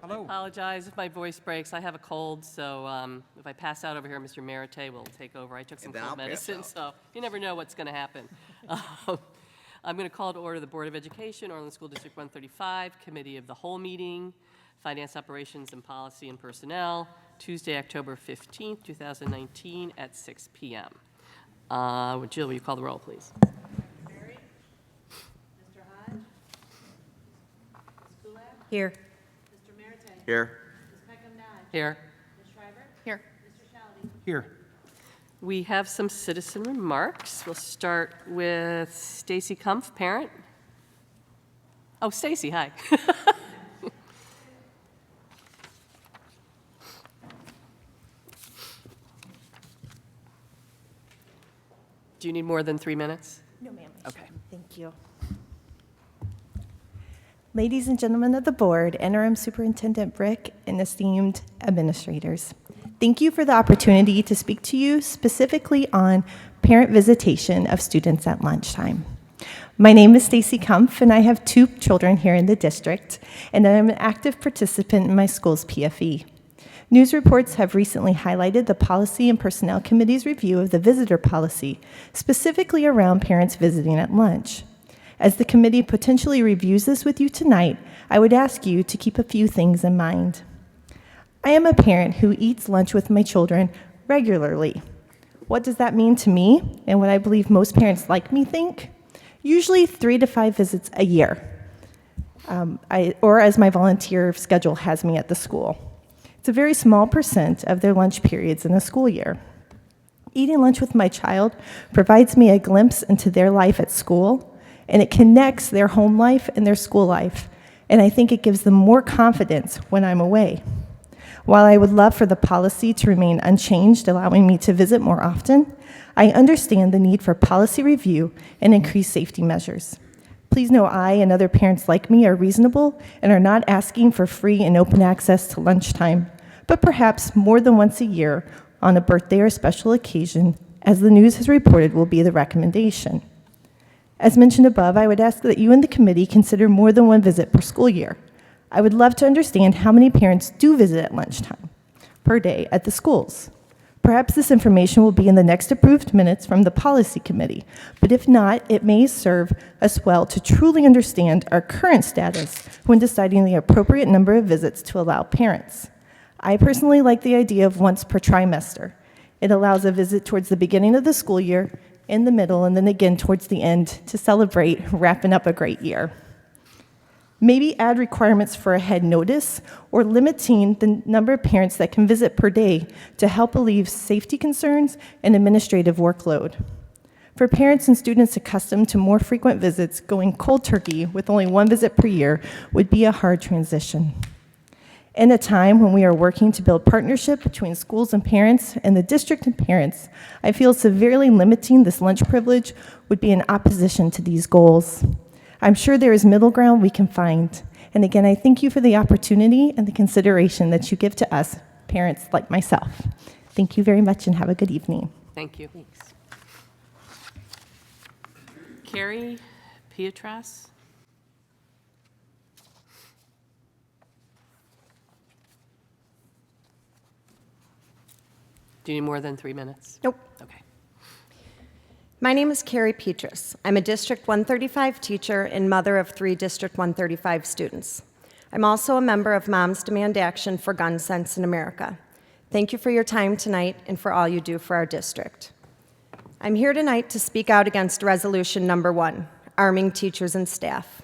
Hello. I apologize if my voice breaks. I have a cold, so if I pass out over here, Mr. Merite will take over. I took some then cold I'll pass medicine, out. so you never know what's going to happen. I'm going to call to order the Board of Education, Orland School District 135, Committee of the Whole meeting, Finance, Operations, and Policy and Personnel, Tuesday, October 15th, 2019, at 6 p.m. Jill, will you call the roll, please? Mary? Mr. Hodge? Ms. Kulak? Here. Mr. Merite? Here. Ms. Peckham-Dodge? Here. Ms. Schreiber? Here. Mr. Shalvey? Here. We have some citizen remarks. We'll start with Stacy Kumpf, parent. Oh, Stacy, hi. Do you need more than 3 minutes? No, ma'am. Okay. Thank you. Ladies and gentlemen of the board, Interim Superintendent Brick, and esteemed administrators, thank you for the opportunity to speak to you specifically on parent visitation of students at lunchtime. My name is Stacy Kumpf, and I have 2 children here in the district, and I'm an active participant in my school's PFE. News reports have recently highlighted the Policy and Personnel Committee's review of the visitor policy, specifically around parents visiting at lunch. As the committee potentially reviews this with you tonight, I would ask you to keep a few things in mind. I am a parent who eats lunch with my children regularly. What does that mean to me, and what I believe most parents like me think? Usually 3 to 5 visits a year, or as my volunteer schedule has me at the school. It's a very small % of their lunch periods in a school year. Eating lunch with my child provides me a glimpse into their life at school, and it connects their home life and their school life, and I think it gives them more confidence when I'm away. While I would love for the policy to remain unchanged, allowing me to visit more often, I understand the need for policy review and increased safety measures. Please know I and other parents like me are reasonable and are not asking for free and open access to lunchtime, but perhaps more than once a year on a birthday or special occasion, as the news has reported will be the recommendation. As mentioned above, I would ask that you and the committee consider more than 1 visit per school year. I would love to understand how many parents do visit at lunchtime per day at the schools. Perhaps this information will be in the next approved minutes from the policy committee, but if not, it may serve us well to truly understand our current status when deciding the appropriate number of visits to allow parents. I personally like the idea of once per trimester. It allows a visit towards the beginning of the school year, in the middle, and then again towards the end to celebrate wrapping up a great year. Maybe add requirements for a head notice or limiting the number of parents that can visit per day to help alleviate safety concerns and administrative workload. For parents and students accustomed to more frequent visits, going cold turkey with only 1 visit per year would be a hard transition. In a time when we are working to build partnership between schools and parents and the district and parents, I feel severely limiting this lunch privilege would be in opposition to these goals. I'm sure there is middle ground we can find. And again, I thank you for the opportunity and the consideration that you give to us, parents like myself. Thank you very much and have a good evening. Thank you. Thanks. Carrie Pietras. Do you need more than 3 minutes? Nope. Okay. My name is Carrie Petrus. I'm a District 135 teacher and mother of 3 District 135 students. I'm also a member of Moms Demand Action for Gun Sense in America. Thank you for your time tonight and for all you do for our district. I'm here tonight to speak out against Resolution Number 1, arming teachers and staff.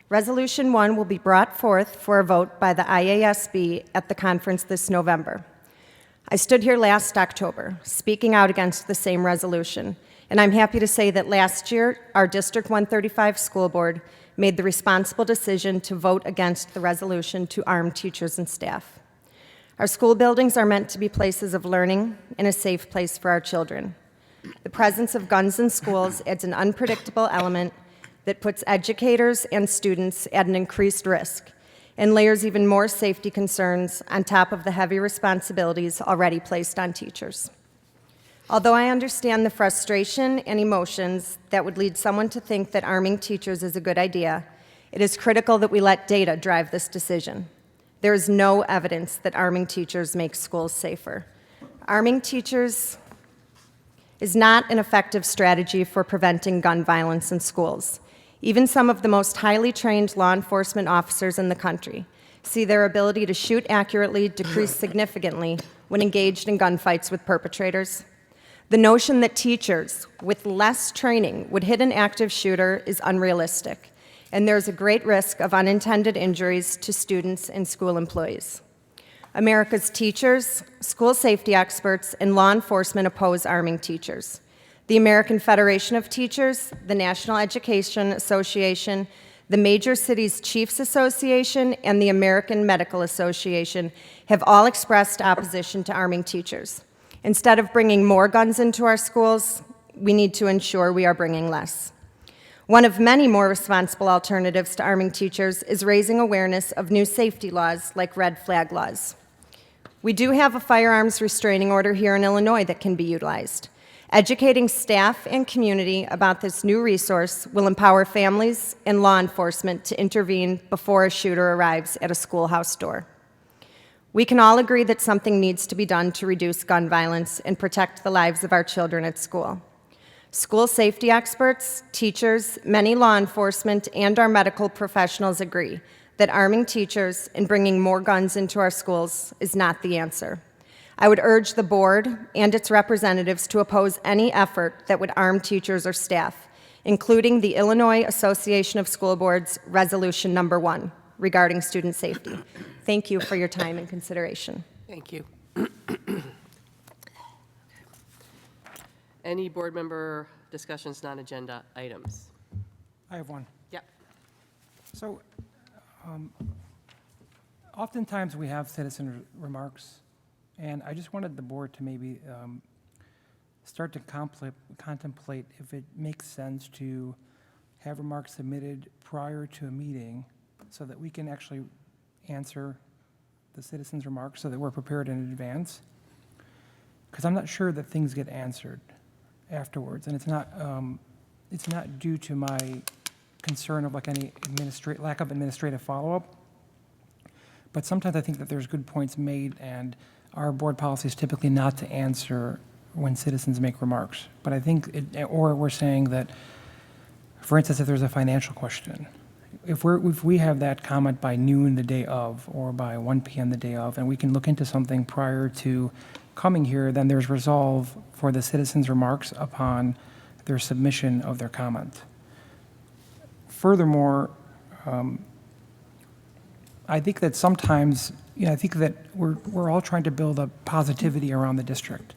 Resolution 1 will be brought forth for a vote by the IASB at the conference this November. I stood here last October, speaking out against the same resolution, and I'm happy to say that last year, our District 135 school board made the responsible decision to vote against the resolution to arm teachers and staff. Our school buildings are meant to be places of learning and a safe place for our children. The presence of guns in schools adds an unpredictable element that puts educators and students at an increased risk and layers even more safety concerns on top of the heavy responsibilities already placed on teachers. Although I understand the frustration and emotions that would lead someone to think that arming teachers is a good idea, It is critical that we let data drive this decision. There is no evidence that arming teachers makes schools safer. Arming teachers is not an effective strategy for preventing gun violence in schools. Even some of the most highly trained law enforcement officers in the country see their ability to shoot accurately decrease significantly when engaged in gunfights with perpetrators. The notion that teachers with less training would hit an active shooter is unrealistic, and there's a great risk of unintended injuries to students and school employees. America's teachers, school safety experts, and law enforcement oppose arming teachers. The American Federation of Teachers, the National Education Association, the Major Cities Chiefs Association, and the American Medical Association have all expressed opposition to arming teachers. Instead of bringing more guns into our schools, we need to ensure we are bringing less. One of many more responsible alternatives to arming teachers is raising awareness of new safety laws like red flag laws. We do have a firearms restraining order here in Illinois that can be utilized. Educating staff and community about this new resource will empower families and law enforcement to intervene before a shooter arrives at a schoolhouse door. We can all agree that something needs to be done to reduce gun violence and protect the lives of our children at school. School safety experts, teachers, many law enforcement, and our medical professionals agree that arming teachers and bringing more guns into our schools is not the answer. I would urge the board and its representatives to oppose any effort that would arm teachers or staff, including the Illinois Association of School Boards Resolution Number 1 regarding student safety. Thank you for your time and consideration. Thank you. Any board member discussions, non-agenda items? I have one. Yep. So, oftentimes we have citizen remarks, and I just wanted the board to maybe start to contemplate if it makes sense to have remarks submitted prior to a meeting so that we can actually answer the citizens' remarks so that we're prepared in advance. Because I'm not sure that things get answered afterwards, and it's not due to my concern of like any lack of administrative follow-up, but sometimes I think that there's good points made, and our board policy is typically not to answer when citizens make remarks. But I think, or we're saying that, for instance, if there's a financial question, if we have that comment by noon the day of, or by 1 p.m. the day of, and we can look into something prior to coming here, then there's resolve for the citizens' remarks upon their submission of their comment. Furthermore, I think that sometimes, I think that we're all trying to build a positivity around the district.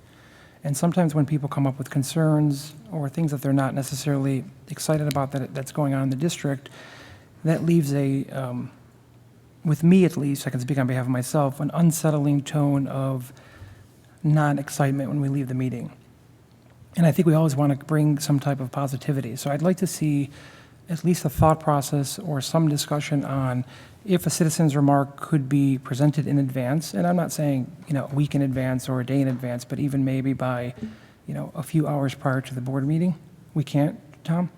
And sometimes when people come up with concerns or things that they're not necessarily excited about that's going on in the district, that leaves with me at least, I can speak on behalf of myself, an unsettling tone of non-excitement when we leave the meeting. And I think we always want to bring some type of positivity. So I'd like to see at least a thought process or some discussion on if a citizen's remark could be presented in advance. And I'm not saying, a week in advance or a day in advance, but even maybe by, a few hours prior to the board meeting. We can't, Tom?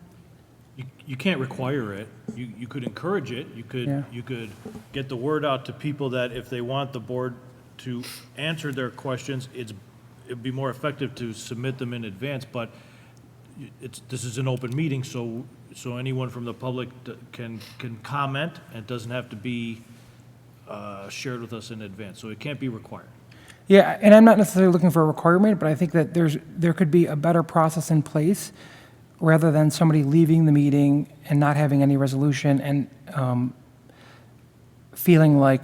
You can't require it. You could encourage it. You could get the word out to people that if they want the board to answer their questions, it'd be more effective to submit them in advance. But this is an open meeting, so anyone from the public can comment, and it doesn't have to be shared with us in advance. So it can't be required. Yeah, and I'm not necessarily looking for a requirement, but I think that there could be a better process in place rather than somebody leaving the meeting and not having any resolution and feeling like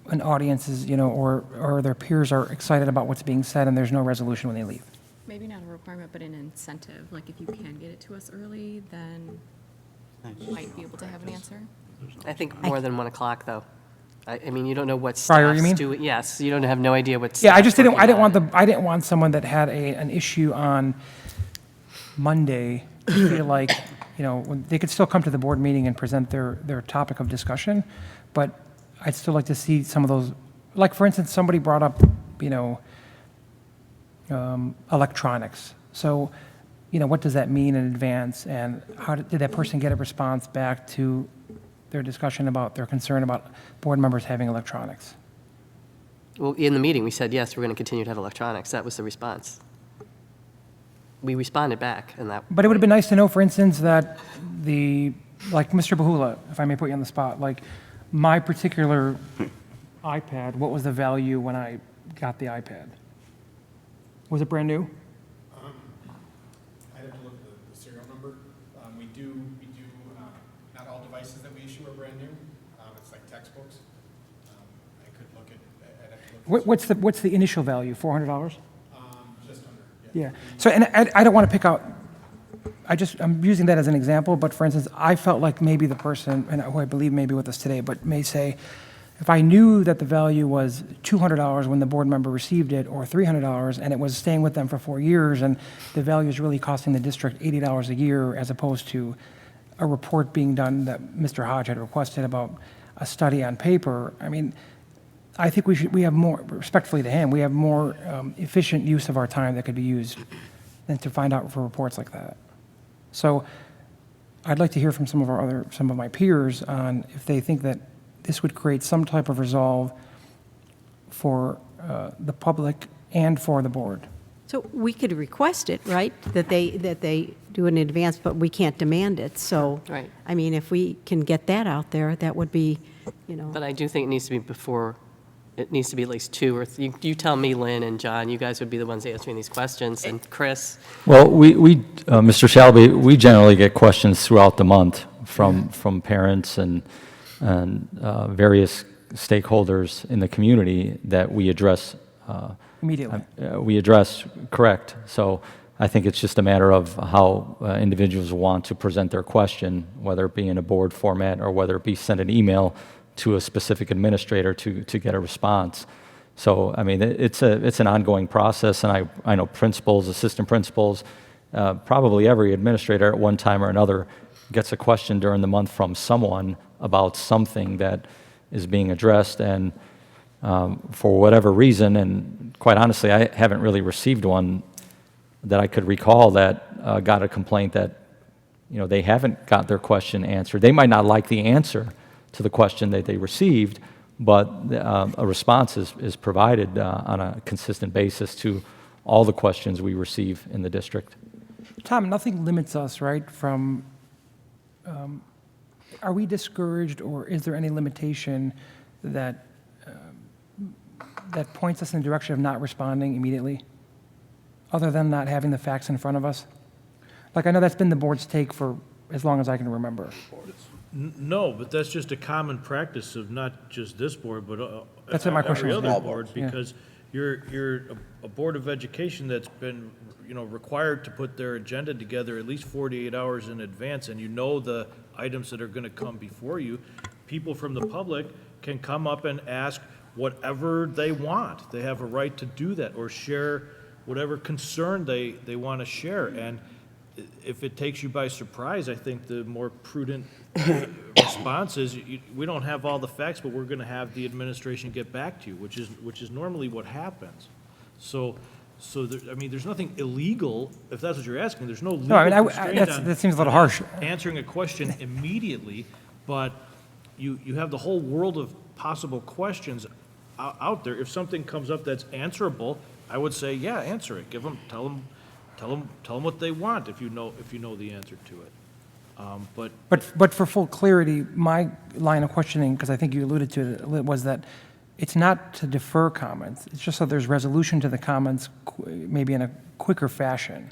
an audience is, or their peers are excited about what's being said and there's no resolution when they leave. Maybe not a requirement, but an incentive. Like if you can get it to us early, then you might be able to have an answer. I think more than 1 o'clock, though. I mean, you don't know what Prior, you staff's mean? doing. Yes, you don't have no idea what. Yeah, I just staff's working on. I didn't want someone that had an issue on Monday to feel like, when they could still come to the board meeting and present their topic of discussion, but I'd still like to see some of those, like for instance, somebody brought up, electronics. So, what does that mean in advance, and how did that person get a response back to their discussion about, their concern about board members having electronics. Well, in the meeting, we said, yes, we're going to continue to have electronics. That was the response. We responded back, and that. But it would have been nice to know, for instance, that like Mr. Bahula, if I may put you on the spot, like my particular iPad, what was the value when I got the iPad? Was it brand new? I'd have to look at the serial number. We do, not all devices that we issue are brand new. It's like textbooks. I could look at, I'd have to look at What's the initial value, $400? just under, Yeah, so, and I don't want to pick out, I'm using that as an example, but for instance, I felt like maybe the person, and who I believe may be with us today, but may say, if I knew that the value was $200 when the board member received it, or $300, and it was staying with them for 4 years, and the value is really costing the district $80 a year, as opposed to a report being done that Mr. Hodge had requested about a study on paper, I mean, I think we have more, respectfully to him, we have more efficient use of our time that could be used than to find out for reports like that. So I'd like to hear from some of my peers on if they think that this would create some type of resolve for the public and for the board. So we could request it, right? That they do it in advance, but we can't demand it. So, Right. I mean, if we can get that out there, that would be, you know. But I do think it needs to be before, it needs to be at least 2 or 3. You tell me, Lynn and John, you guys would be the ones answering these questions, and Chris. Well, Mr. Shalby, we generally get questions throughout the month from parents and various stakeholders in the community that we address. Immediately. We address, correct. So I think it's just a matter of how individuals want to present their question, whether it be in a board format or whether it be send an email to a specific administrator to get a response. So, I mean, it's an ongoing process, and I know principals, assistant principals, probably every administrator at one time or another gets a question during the month from someone about something that is being addressed, and for whatever reason, and quite honestly, I haven't really received one that I could recall that got a complaint that, you know, they haven't got their question answered. They might not like the answer to the question that they received, but a response is provided on a consistent basis to all the questions we receive in the district. Tom, nothing limits us, right, from, are we discouraged, or is there any limitation that, that points us in the direction of not responding immediately, other than not having the facts in front of us? Like, I know that's been the board's take for as long as I can remember. No, but that's just a common practice of not just this board, but That's what my question every was, other yeah. board, Yeah. because you're a board of education that's been, you know, required to put their agenda together at least 48 hours in advance, and you know the items that are going to come before you. People from the public can come up and ask whatever they want. They have a right to do that, or share whatever concern they want to share. And if it takes you by surprise, I think the more prudent response is, we don't have all the facts, but we're going to have the administration get back to you, which is normally what happens. So there, I mean, there's nothing illegal, if that's what you're asking. There's no legal No, I mean, constraint on that seems a little harsh. answering a question immediately, but you have the whole world of possible questions out there. If something comes up that's answerable, I would say, yeah, answer it. Tell them what they want if you know the answer to it. But for full clarity, my line of questioning, because I think you alluded to it, was that it's not to defer comments. It's just so there's resolution to the comments, maybe in a quicker fashion.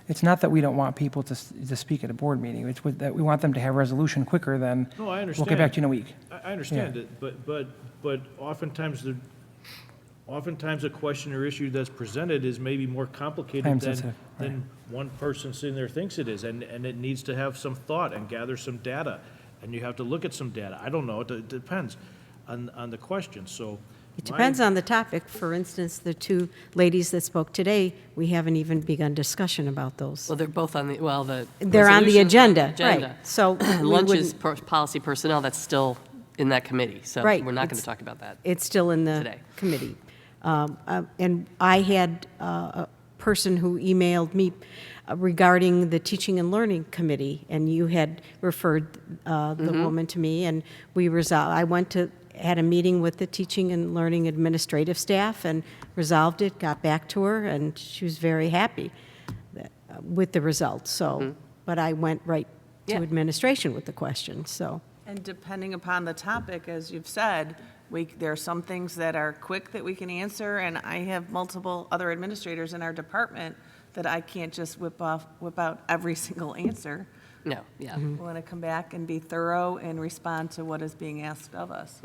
It's not that we don't want people to speak at a board meeting. It's that we want them to have resolution quicker than, No, I we'll understand. get back to you in a week. I understand it, but oftentimes a question or issue that's presented is maybe more complicated Time-sensitive, than one person sitting there thinks it is, and it needs to have some thought and gather some data, and you have to look at some data. I don't know, it depends on the question, so. It depends on the topic. For instance, the two ladies that spoke today, we haven't even begun discussion about those. Well, they're both on the, They're on the resolutions are agenda, right. So we Lunch is wouldn't, policy personnel, that's still in that committee, so Right, we're not going to it's- talk about that. it's still in the Today. committee. And I had person who emailed me regarding the Teaching and Learning Committee, and you had referred the woman to me, and I had a meeting with the Teaching and Learning administrative staff and resolved it, got back to her, and she was very happy with the results, so, but I went right to Yeah. administration with the question, so. And depending upon the topic, as you've said, there are some things that are quick that we can answer, and I have multiple other administrators in our department that I can't just whip out every single answer. No, yeah. We want to come back and be thorough and respond to what is being asked of us,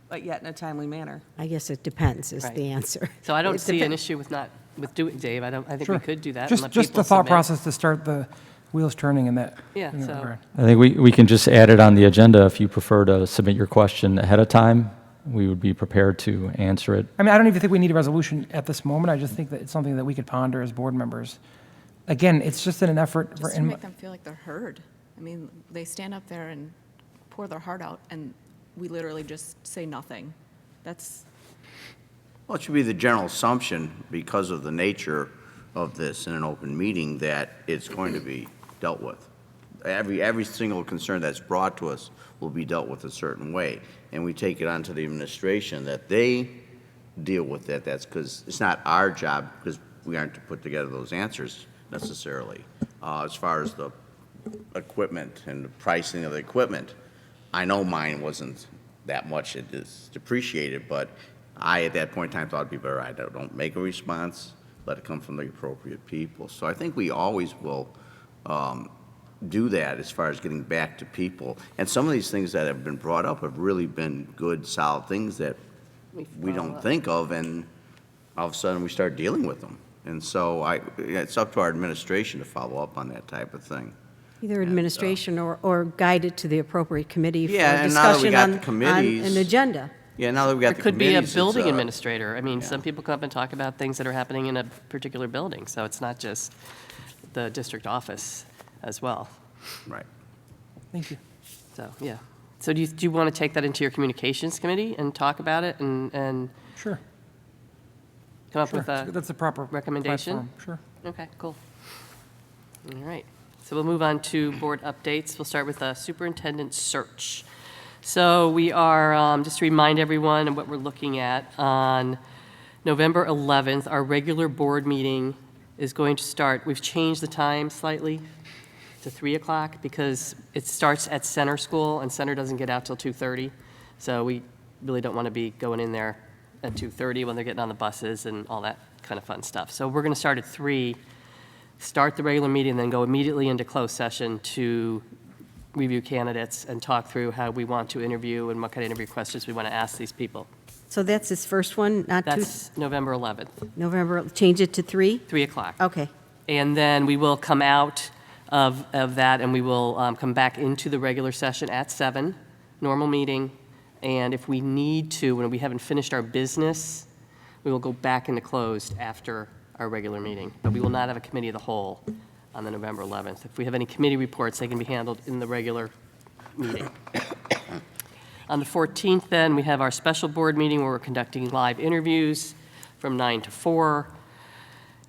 but yet in a timely manner. I guess it depends is Right. the answer. So I don't It see an depen- issue with doing, Dave, I think Sure. we could do that. and Just let the people thought submit. process to start the wheels turning in that. Yeah, in that so- regard. I think we can just add it on the agenda if you prefer to submit your question ahead of time. We would be prepared to answer it. I mean, I don't even think we need a resolution at this moment. I just think that it's something that we could ponder as board members. Again, it's just in an effort for, Just to make them feel like they're heard. I mean, they stand up there and pour their heart out, and we literally just say nothing. That's, Well, it should be the general assumption, because of the nature of this in an open meeting, that it's going to be dealt with. Every single concern that's brought to us will be dealt with a certain way, and we take it on to the administration that they deal with that. That's because it's not our job, because we aren't to put together those answers necessarily. As far as the equipment and the pricing of the equipment, I know mine wasn't that much. It is depreciated, but I, at that point in time, thought it'd be better I don't make a response, let it come from the appropriate people. So I think we always will do that as far as getting back to people. And some of these things that have been brought up have really been good, solid things that we don't think of, and all of a sudden we start dealing with them. And so it's up to our administration to follow up on that type of thing. Either administration or guide it to the appropriate committee for Yeah, and now that we discussion got the on committees- an agenda. Yeah, now that we It got the could be a committees, building it's, administrator. I mean, yeah. some people come up and talk about things that are happening in a particular building, so it's not just the district office as well. Right. Thank you. So, yeah. So do you want to take that into your communications committee and talk about it and Sure. come up Sure. with a That's the proper recommendation? platform. Sure. Okay, cool. All right. So we'll move on to board updates. We'll start with a superintendent search. So we are, just to remind everyone of what we're looking at, on November 11th, our regular board meeting is going to start. We've changed the time slightly to 3 o'clock because it starts at Center School, and Center doesn't get out till 2:30. So we really don't want to be going in there at 2:30 when they're getting on the buses and all that kind of fun stuff. So we're going to start at 3, start the regular meeting, and then go immediately into closed session to review candidates and talk through how we want to interview and what kind of interview questions we want to ask these people. So that's his first one, not That's November 11th, November, change it to 3? 3 o'clock. Okay. And then we will come out of that, and we will come back into the regular session at 7, normal meeting. And if we need to, when we haven't finished our business, we will go back into closed after our regular meeting. But we will not have a committee of the whole on the November 11th. If we have any committee reports, they can be handled in the regular meeting. On the 14th, then, we have our special board meeting where we're conducting live interviews from 9 to 4.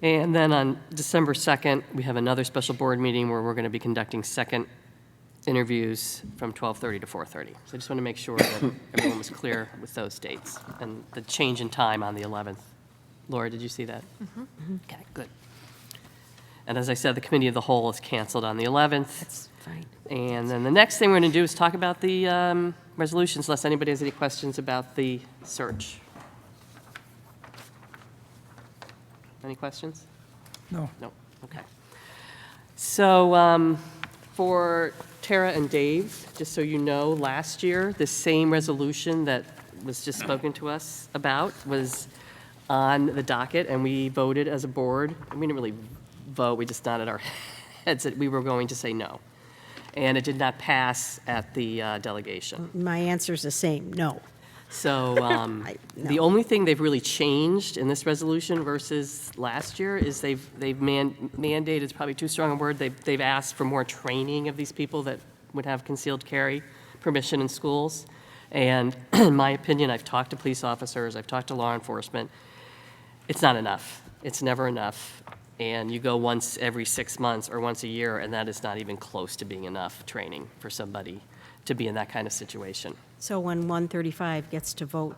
And then on December 2nd, we have another special board meeting where we're going to be conducting second interviews from 12:30 to 4:30. So I just want to make sure that everyone was clear with those dates and the change in time on the 11th. Laura, did you see that? Okay, good. And as I said, the committee of the whole is canceled on the 11th. That's fine. And then the next thing we're going to do is talk about the resolutions, unless anybody has any questions about the search. Any questions? No. No, okay. So for Tara and Dave, just so you know, last year, the same resolution that was just spoken to us about was on the docket, and we voted as a board. We didn't really vote, we just nodded our heads that we were going to say no. And it did not pass at the delegation. My answer's the same, no. So no. the only thing they've really changed in this resolution versus last year is they've mandated, it's probably too strong a word, they've asked for more training of these people that would have concealed carry permission in schools. And in my opinion, I've talked to police officers, I've talked to law enforcement, it's not enough. It's never enough. And you go once every 6 months or once a year, and that is not even close to being enough training for somebody to be in that kind of situation. So when 135 gets to vote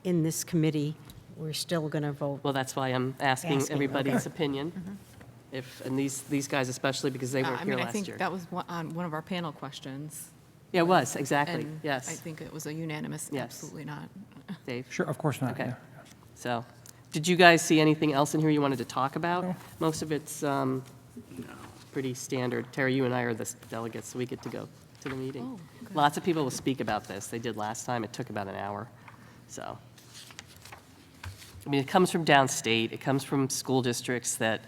in this committee, we're still going to vote? Well, that's why I'm asking Asking, everybody's okay. opinion. And these guys especially, because they weren't I here mean, I last think year. that was on one of our panel questions. Yeah, it was, exactly, And yes. I think it was a unanimous, Yes. absolutely not. Dave? Sure, of course not, Okay. yeah. So, did you guys see anything else in here you wanted to talk about? Most of it's pretty standard. Terry, you and I are the delegates, so we get to go to the meeting. Oh, good. Lots of people will speak about this. They did last time. It took about an hour. So, I mean, it comes from downstate. It comes from school districts that,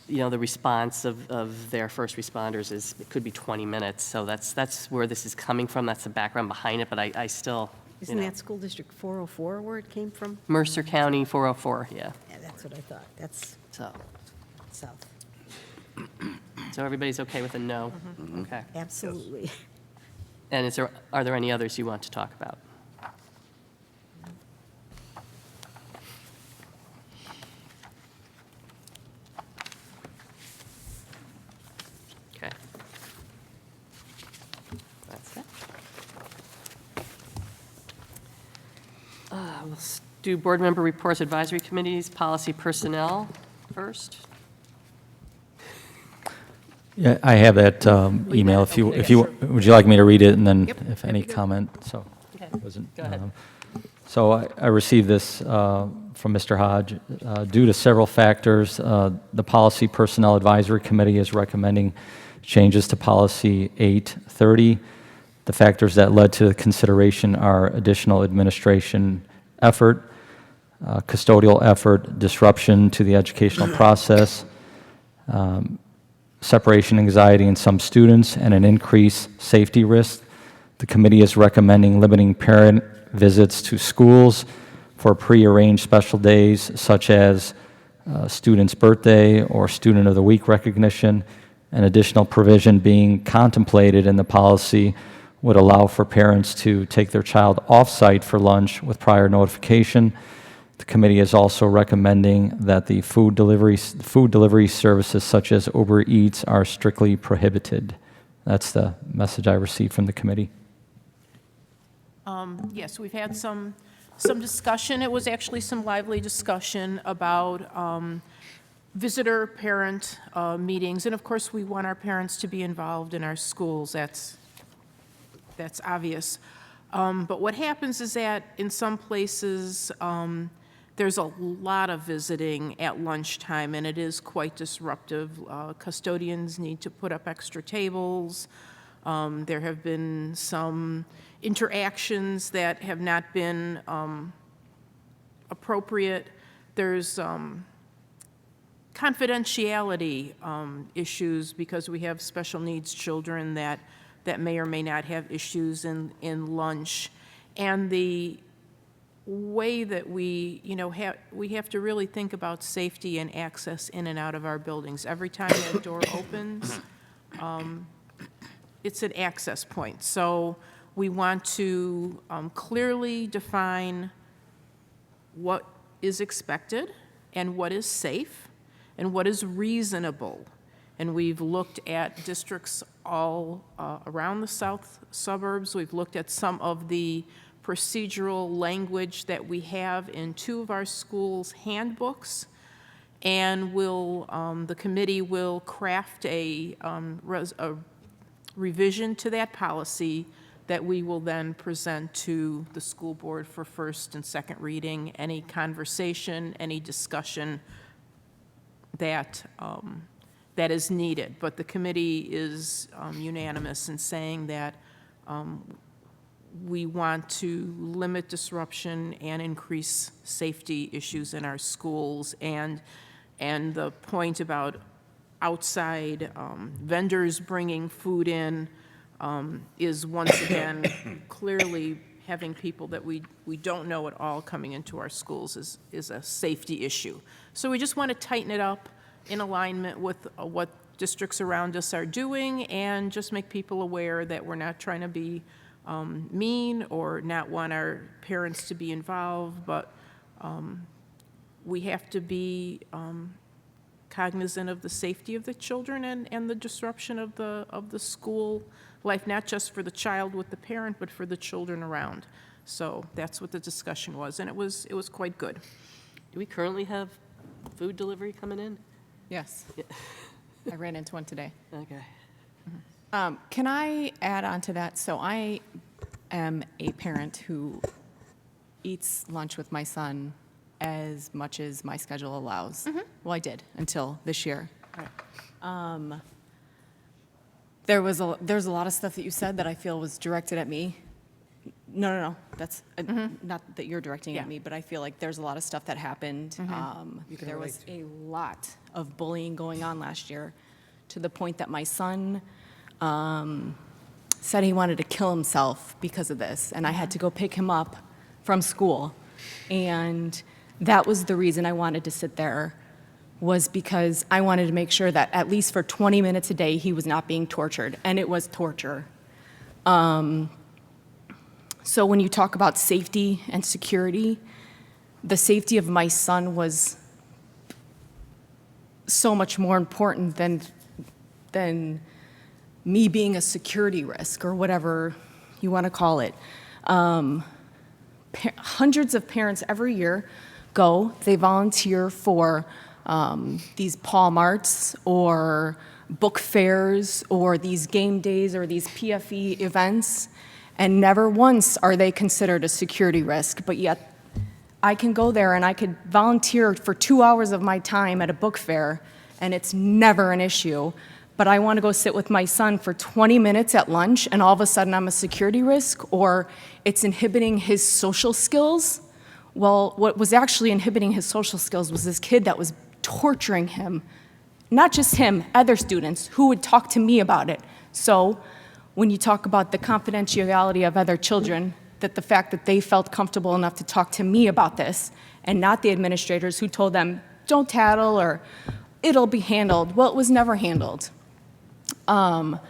the response of their first responders it could be 20 minutes. So that's where this is coming from. That's the background behind it. But I still, Isn't that school district 404 where it came from? Mercer County 404, yeah. Yeah, that's what I thought. That's So, south. so everybody's okay with a no? Okay. Absolutely. And are there any others you want to talk about? Okay. That's it. Let's do board member reports, advisory committees, policy personnel first. Yeah, I have that email, if you, Okay, if you, would you like me to read it, and then Yep, if that'd any be good. comment, so. Okay, wasn't, go ahead. So I received this from Mr. Hodge. Due to several factors, the Policy Personnel Advisory Committee is recommending changes to Policy 830. The factors that led to the consideration are additional administration effort, custodial effort, disruption to the educational process, separation anxiety in some students, and an increased safety risk. The committee is recommending limiting parent visits to schools for prearranged special days such as student's birthday or student of the week recognition. An additional provision being contemplated in the policy would allow for parents to take their child off-site for lunch with prior notification. The committee is also recommending that the food delivery services such as Uber Eats are strictly prohibited. That's the message I received from the committee. Yes, we've had some discussion. It was actually some lively discussion about visitor-parent meetings. And of course, we want our parents to be involved in our schools. That's obvious. But what happens is that in some places, there's a lot of visiting at lunchtime, and it is quite disruptive. Custodians need to put up extra tables. There have been some interactions that have not been appropriate. There's confidentiality issues because we have special needs children that may or may not have issues in lunch. And the way that we have to really think about safety and access in and out of our buildings. Every time that door opens, it's an access point. So we want to clearly define what is expected and what is safe and what is reasonable. And we've looked at districts all around the south suburbs. We've looked at some of the procedural language that we have in two of our schools' handbooks. And the committee will craft a revision to that policy that we will then present to the school board for first and second reading. Any conversation, any discussion that is needed. But the committee is unanimous in saying that we want to limit disruption and increase safety issues in our schools. And the point about outside vendors bringing food in is once again clearly having people that we don't know at all coming into our schools is a safety issue. So we just want to tighten it up in alignment with what districts around us are doing and just make people aware that we're not trying to be mean or not want our parents to be involved, but we have to be cognizant of the safety of the children and the disruption of the school life, not just for the child with the parent, but for the children around. So that's what the discussion was, and it was quite good. Do we currently have food delivery coming in? Yes. I ran into one today. Okay. Can I add on to that? So I am a parent who eats lunch with my son as much as my schedule allows. Well, I did until this year. There's a lot of stuff that you said that I feel was directed at me. No. That's not that you're directing at me, but I feel like there's a lot of stuff that happened. There was a lot of bullying going on last year, to the point that my son said he wanted to kill himself because of this, and I had to go pick him up from school. And that was the reason I wanted to sit there, was because I wanted to make sure that at least for 20 minutes a day he was not being tortured, and it was torture. So when you talk about safety and security, the safety of my son was so much more important than me being a security risk, or whatever you want to call it. Hundreds of parents every year they volunteer for these Paul Marts or book fairs or these game days or these PFE events, and never once are they considered a security risk. But yet I can go there and I could volunteer for 2 hours of my time at a book fair, and it's never an issue. But I want to go sit with my son for 20 minutes at lunch, and all of a sudden I'm a security risk, or it's inhibiting his social skills. Well, what was actually inhibiting his social skills was this kid that was torturing him. Not just him, other students who would talk to me about it. So when you talk about the confidentiality of other children, that the fact that they felt comfortable enough to talk to me about this, and not the administrators who told them, don't tattle, or it'll be handled. Well, it was never handled. But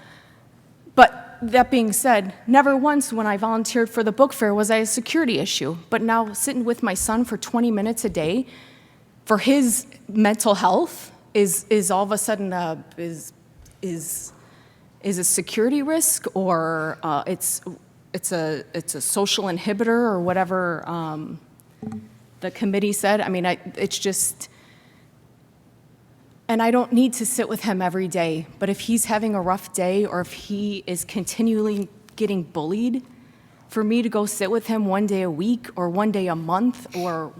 that being said, never once when I volunteered for the book fair was I a security issue. But now sitting with my son for 20 minutes a day for his mental health is all of a sudden is a security risk, or it's a social inhibitor, or whatever the committee said. I mean, it's just. And I don't need to sit with him every day, but if he's having a rough day, or if he is continually getting bullied, for me to go sit with him one day a week or one day a month or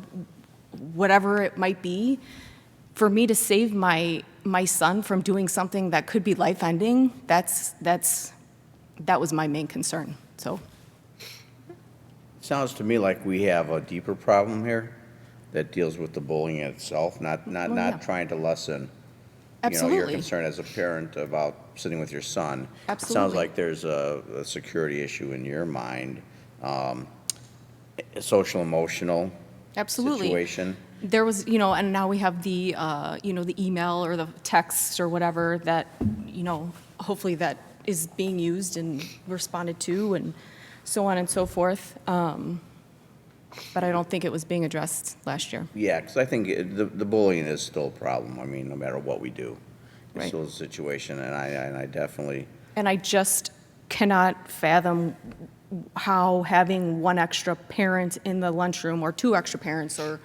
whatever it might be, for me to save my son from doing something that could be life-ending, that was my main concern. So, Sounds to me like we have a deeper problem here that deals with the bullying itself, not trying to lessen your concern as a parent about sitting with your son. Absolutely. It sounds like there's a security issue in your mind, a social emotional situation. There was, and now we have the, the email or the text or whatever that, hopefully that is being used and responded to, and so on and so forth. But I don't think it was being addressed last year. Yeah, because I think the bullying is still a problem. I mean, no matter what we do, it's Right. still a situation, and I definitely. And I just cannot fathom how having one extra parent in the lunchroom, or 2 extra parents, or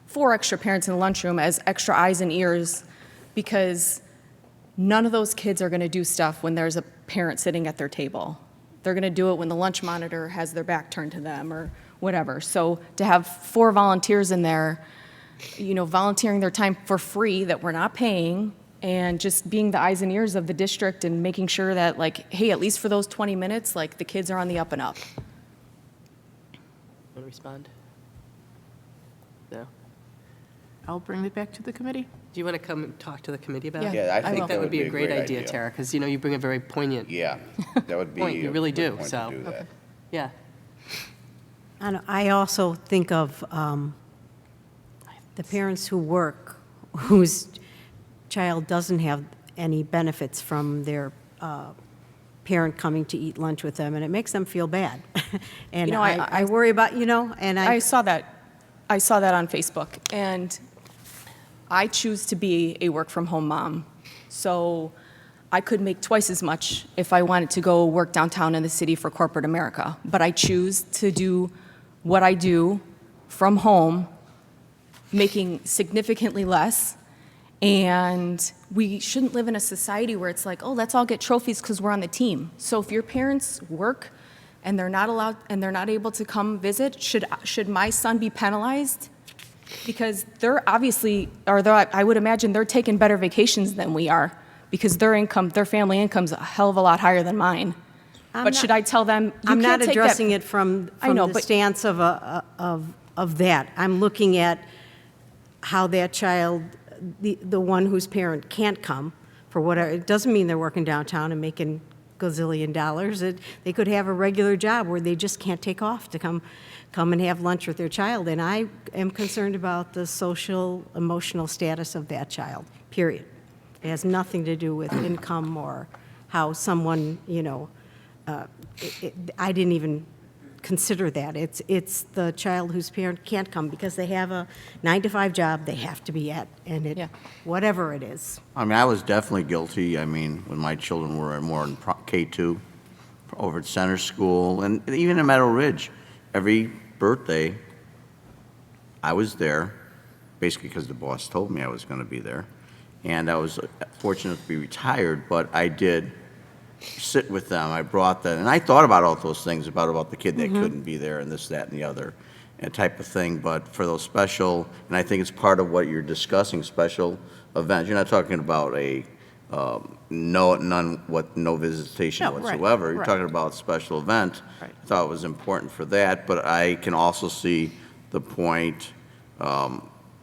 4 extra parents in the lunchroom as extra eyes and ears, because none of those kids are going to do stuff when there's a parent sitting at their table. They're going to do it when the lunch monitor has their back turned to them, or whatever. So to have 4 volunteers in there, volunteering their time for free that we're not paying, and just being the eyes and ears of the district and making sure that, like, hey, at least for those 20 minutes, like, the kids are on the up and up. Want to respond? No? I'll bring it back to the committee. Do you want to come and talk to the committee about it? Yeah, I think that would be a great idea, Tara, because, you bring a very poignant Yeah, that would be point. You really a good do, point so. to do that. Yeah. And I also think of the parents who work, whose child doesn't have any benefits from their parent coming to eat lunch with them, and it makes them feel bad. And I worry about, and I saw that on Facebook, and I choose to be a work-from-home mom. So I could make twice as much if I wanted to go work downtown in the city for corporate America. But I choose to do what I do from home, making significantly less. And we shouldn't live in a society where it's like, oh, let's all get trophies because we're on the team. So if your parents work and they're not allowed and they're not able to come visit, should my son be penalized? Because they're obviously, I would imagine they're taking better vacations than we are, because their family income's a hell of a lot higher than mine. But should I tell them, I'm not can't take that- addressing it from the stance of that. I'm looking at how that child, the one whose parent can't come for whatever, it doesn't mean they're working downtown and making gazillion dollars. They could have a regular job where they just can't take off to come and have lunch with their child. And I am concerned about the social, emotional status of that child, period. It has nothing to do with income or how someone, I didn't even consider that. It's the child whose parent can't come because they have a 9-to-5 job they have to be at, and whatever it is. I mean, I was definitely guilty. I mean, when my children were more in K2, over at Center School, and even in Meadow Ridge, every birthday, I was there, basically because the boss told me I was going to be there. And I was fortunate to be retired, but I did sit with them. I brought them, and I thought about all those things about the kid that couldn't be there and this, that, and the other, and type of thing. But for those special, and I think it's part of what you're discussing, special events. You're not talking about a no visitation whatsoever. You're talking about special event. I thought it was important for that, but I can also see the point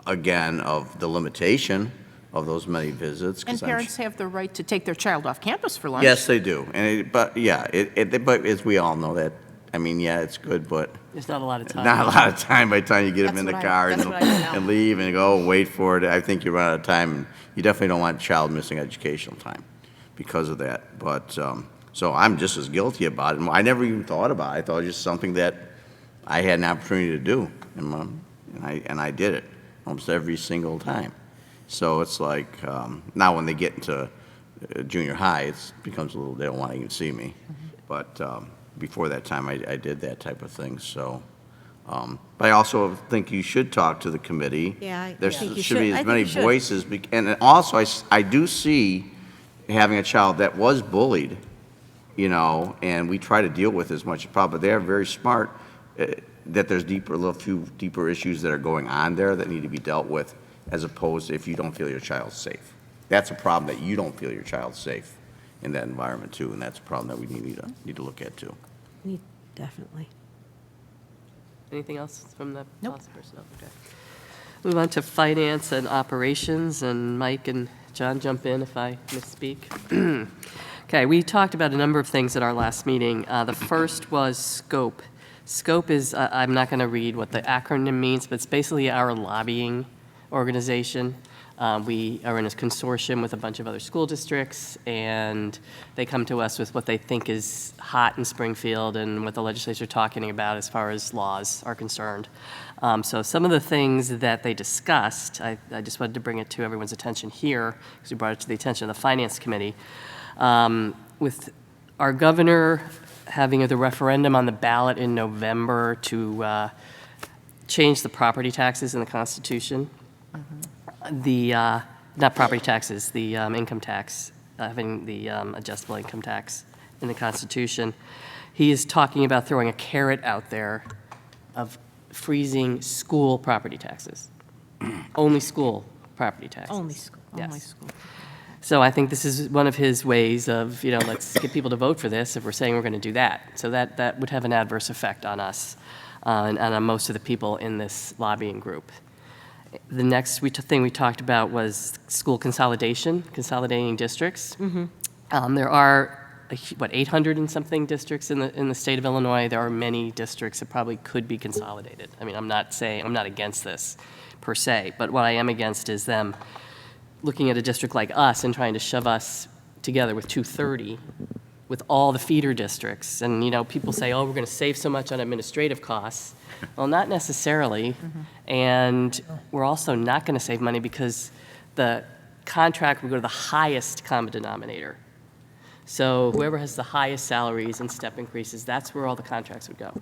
again of the limitation of those many visits. And parents have the right to take their child off campus for lunch. Yes, they do. And but as we all know that, I mean, yeah, it's good, but There's not a lot of time. not a lot of time by the time you get them in the That's car what I do now. and leave and go wait for it. I think you run out of time, and you definitely don't want a child missing educational time because of that. But so I'm just as guilty about it. I never even thought about it. I thought it was just something that I had an opportunity to do, and I did it almost every single time. So it's like, now when they get into junior high, it becomes a little, they don't want to even see me. But before that time, I did that type of thing, so. But I also think you should talk to the committee. Yeah, I There think you should be should. I as think many you should. voices, and also I do see having a child that was bullied, and we try to deal with as much as possible, but they are very smart, that there's a few deeper issues that are going on there that need to be dealt with, as opposed to if you don't feel your child's safe. That's a problem, that you don't feel your child's safe in that environment too, and that's a problem that we need to look at too. Definitely. Anything else from the policy personnel? Okay. Move on to finance and operations, and Mike and John jump in if I misspeak. Okay, we talked about a number of things at our last meeting. The first was scope. Scope is, I'm not going to read what the acronym means, but it's basically our lobbying organization. We are in a consortium with a bunch of other school districts, and they come to us with what they think is hot in Springfield and what the legislature is talking about as far as laws are concerned. So some of the things that they discussed, I just wanted to bring it to everyone's attention here, because we brought it to the attention of the Finance Committee. With our governor having the referendum on the ballot in November to change the property taxes in the Constitution, not property taxes, the income tax, having the adjustable income tax in the Constitution. He is talking about throwing a carrot out there of freezing school property taxes. Only school property taxes. Only school, only Yes. school. So I think this is one of his ways of, let's get people to vote for this if we're saying we're going to do that. So that would have an adverse effect on us and on most of the people in this lobbying group. The next thing we talked about was school consolidation, consolidating districts. There are, 800 and something districts in the state of Illinois. There are many districts that probably could be consolidated. I mean, I'm not against this per se, but what I am against is them looking at a district like us and trying to shove us together with 230 with all the feeder districts. And, people say, oh, we're going to save so much on administrative costs. Well, not necessarily. And we're also not going to save money because the contract would go to the highest common denominator. So whoever has the highest salaries and step increases, that's where all the contracts would go.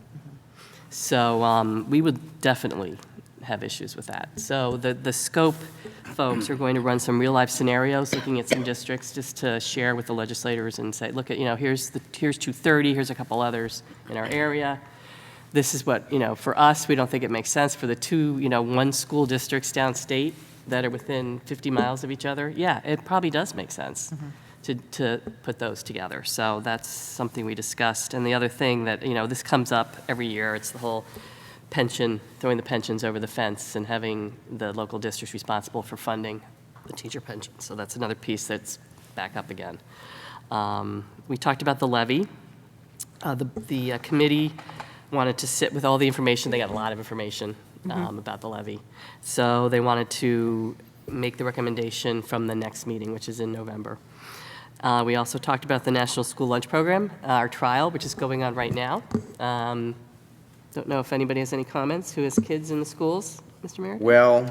So we would definitely have issues with that. So the scope folks are going to run some real-life scenarios, looking at some districts, just to share with the legislators and say, look at, here's 230, here's a couple others in our area. This is what, for us, we don't think it makes sense. For the two, one school districts downstate that are within 50 miles of each other, yeah, it probably does make sense to put those together. So that's something we discussed. And the other thing that, this comes up every year, it's the whole pension, throwing the pensions over the fence and having the local districts responsible for funding the teacher pension. So that's another piece that's back up again. We talked about the levy. The committee wanted to sit with all the information. They got a lot of information about the levy. So they wanted to make the recommendation from the next meeting, which is in November. We also talked about the National School Lunch Program, our trial, which is going on right now. Don't know if anybody has any comments. Who has kids in the schools, Mr. Merritt? Well,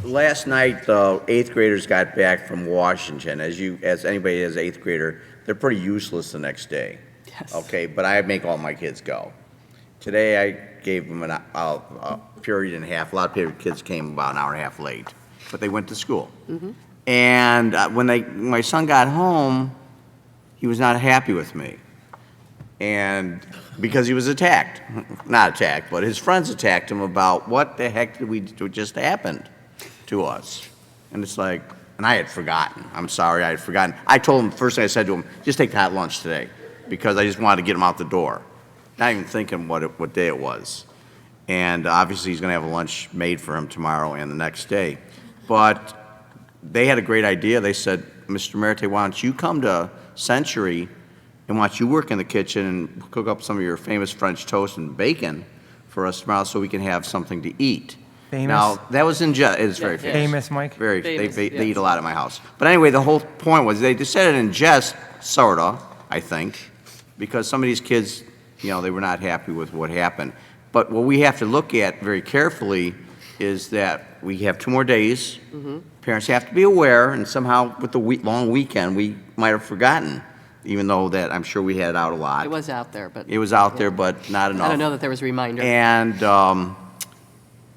last night, the 8th graders got back from Washington. As anybody is 8th grader, they're pretty useless the next day. Yes. Okay, but I make all my kids go. Today, I gave them a period and a half. A lot of kids came about an hour and a half late, but they went to school. And when my son got home, he was not happy with me. And because he was attacked, not attacked, but his friends attacked him about what the heck did we do just happened to us. And it's like, and I had forgotten. I'm sorry, I had forgotten. I told him, first thing I said to him, just take the hot lunch today, because I just wanted to get him out the door. Not even thinking what day it was. And obviously he's gonna have a lunch made for him tomorrow and the next day. But they had a great idea. They said, Mr. Merite, why don't you come to Century and why don't you work in the kitchen and cook up some of your famous French toast and bacon for us tomorrow so we can have something to eat. Famous? Now, that was in jest. It's very famous. Famous, Mike? Very, Famous, they yes. eat a lot at my house. But anyway, the whole point was they just said it in jest, sorta, I think, because some of these kids, they were not happy with what happened. But what we have to look at very carefully is that we have 2 more days. Parents have to be aware, and somehow with the long weekend, we might have forgotten, even though that I'm sure we had it out a lot. It was out there, but It was out there, but not enough. I don't know that there was a reminder. And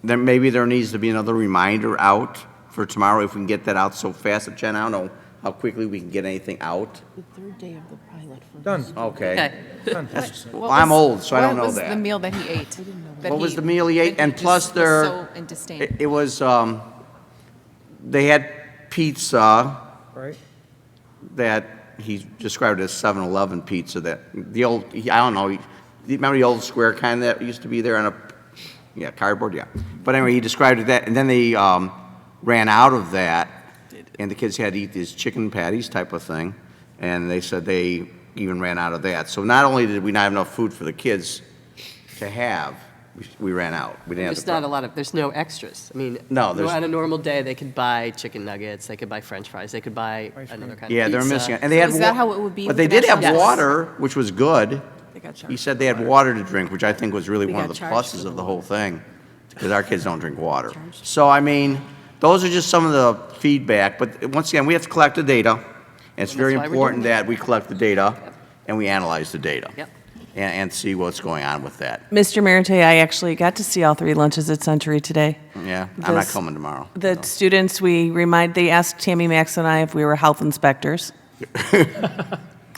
then maybe there needs to be another reminder out for tomorrow if we can get that out so fast. Jen, I don't know how quickly we can get anything out. The third day of the pilot. Done. Okay. Okay. Well, I'm old, so I don't know What was the that. meal that he ate? What was the meal he ate? And plus So in disdain. it was, they had pizza Right? that he described as 7-Eleven pizza, that, the old, I don't know, remember the old square kind that used to be there on a, cardboard, yeah. But anyway, he described it that, and then they ran out of that, and the kids had to eat these chicken patties type of thing, and they said they even ran out of that. So not only did we not have enough food for the kids to have, we ran out. We didn't have There's the not a lot of, there's no extras. I mean, No, there's- on a normal day, they could buy chicken nuggets, they could buy French fries, they could buy another kind of Yeah, they're pizza. missing it. And they had is that how it would be But with they the did have national- Yes. water, which was good. They got He charged. said they had water to drink, which I think was really We one of got the charged for pluses the of the whole thing, because our kids don't drink water. So, I mean, those are just some of the feedback, but once again, we have to collect the data, and it's very why we're important doing that we collect the data, and we analyze the data. Yep. And see what's going on with that. Mr. Merite, I actually got to see all 3 lunches at Century today. Yeah, I'm not This- coming tomorrow. The students, they asked Tammy, Max, and I if we were health inspectors.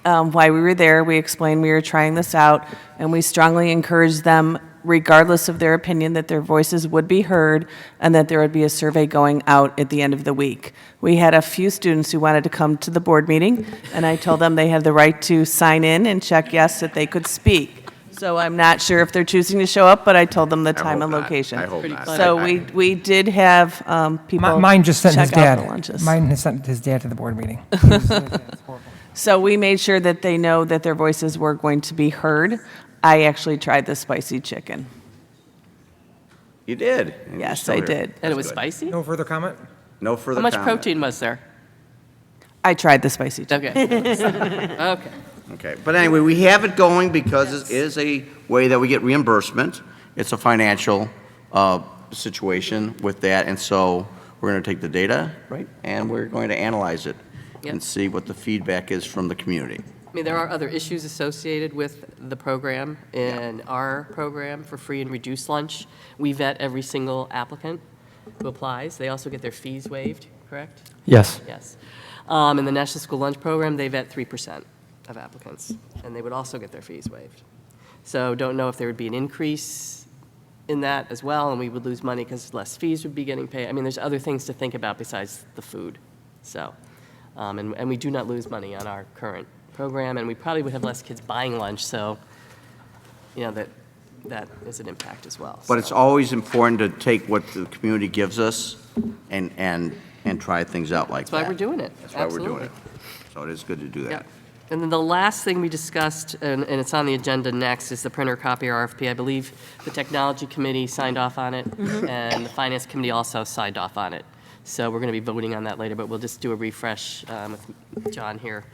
Why we were there, we explained we were trying this out, and we strongly encouraged them, regardless of their opinion, that their voices would be heard and that there would be a survey going out at the end of the week. We had a few students who wanted to come to the board meeting, and I told them they had the right to sign in and check yes that they could speak. So I'm not sure if they're choosing to show up, but I told them the time hope and not. location. I hope Pretty not. fun. So I- we did have people Mine just sent his check out dad. the lunches. Mine has sent his dad to the board meeting. So we made sure that they know that their voices were going to be heard. I actually tried the spicy chicken. You did. and you're Yes, still I here. did. And it That's was good. spicy? No further comment? No further How much comment. protein was there? I tried the spicy chicken. Okay. Okay. Okay, but anyway, we have it going because it is a way that we get reimbursement. It's a financial situation with that, and so we're going to take the data, right, and we're going to analyze it Yep. and see what the feedback is from the community. I mean, there are other issues associated with the program. In our program for free and reduced lunch, we vet every single applicant who applies. They also get their fees waived, correct? Yes. Yes. In the National School Lunch Program, they vet 3% of applicants, and they would also get their fees waived. So don't know if there would be an increase in that as well, and we would lose money because less fees would be getting paid. I mean, there's other things to think about besides the food. So, and we do not lose money on our current program, and we probably would have less kids buying lunch, so, you know, that is an impact as well. But it's So, always important to take what the community gives us and try things out like that. That's why we're doing it. That's why we're doing Absolutely. it. So it is good to do Yeah. that. And then the last thing we discussed, and it's on the agenda next, is the printer copier RFP. I believe the Technology Committee signed off on it, and the Finance Committee also signed off on it. So we're going to be voting on that later, but we'll just do a refresh with John here.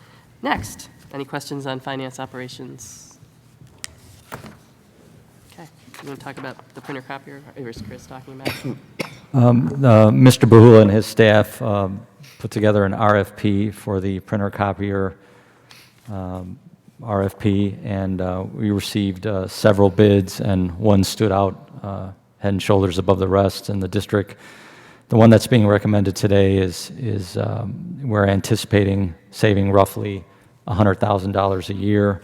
Next, any questions on finance operations? Okay, you want to talk about the printer copier, or was Chris talking about? Mr. Bahula and his staff put together an RFP for the printer copier RFP, and we received several bids, and one stood out head and shoulders above the rest in the district. The one that's being recommended today is we're anticipating saving roughly $100,000 a year,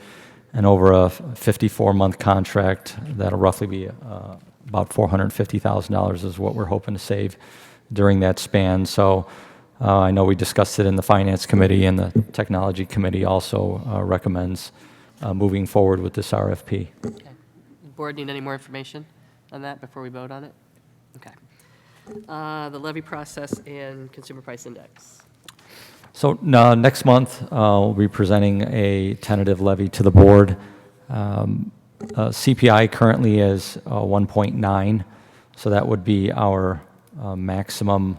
and over a 54-month contract, that'll roughly be about $450,000 is what we're hoping to save during that span. So I know we discussed it in the Finance Committee, and the Technology Committee also recommends moving forward with this RFP. Okay. Board need any more information on that before we vote on it? Okay. The levy process and consumer price index. So next month, we'll be presenting a tentative levy to the board. CPI currently is 1.9, so that would be our maximum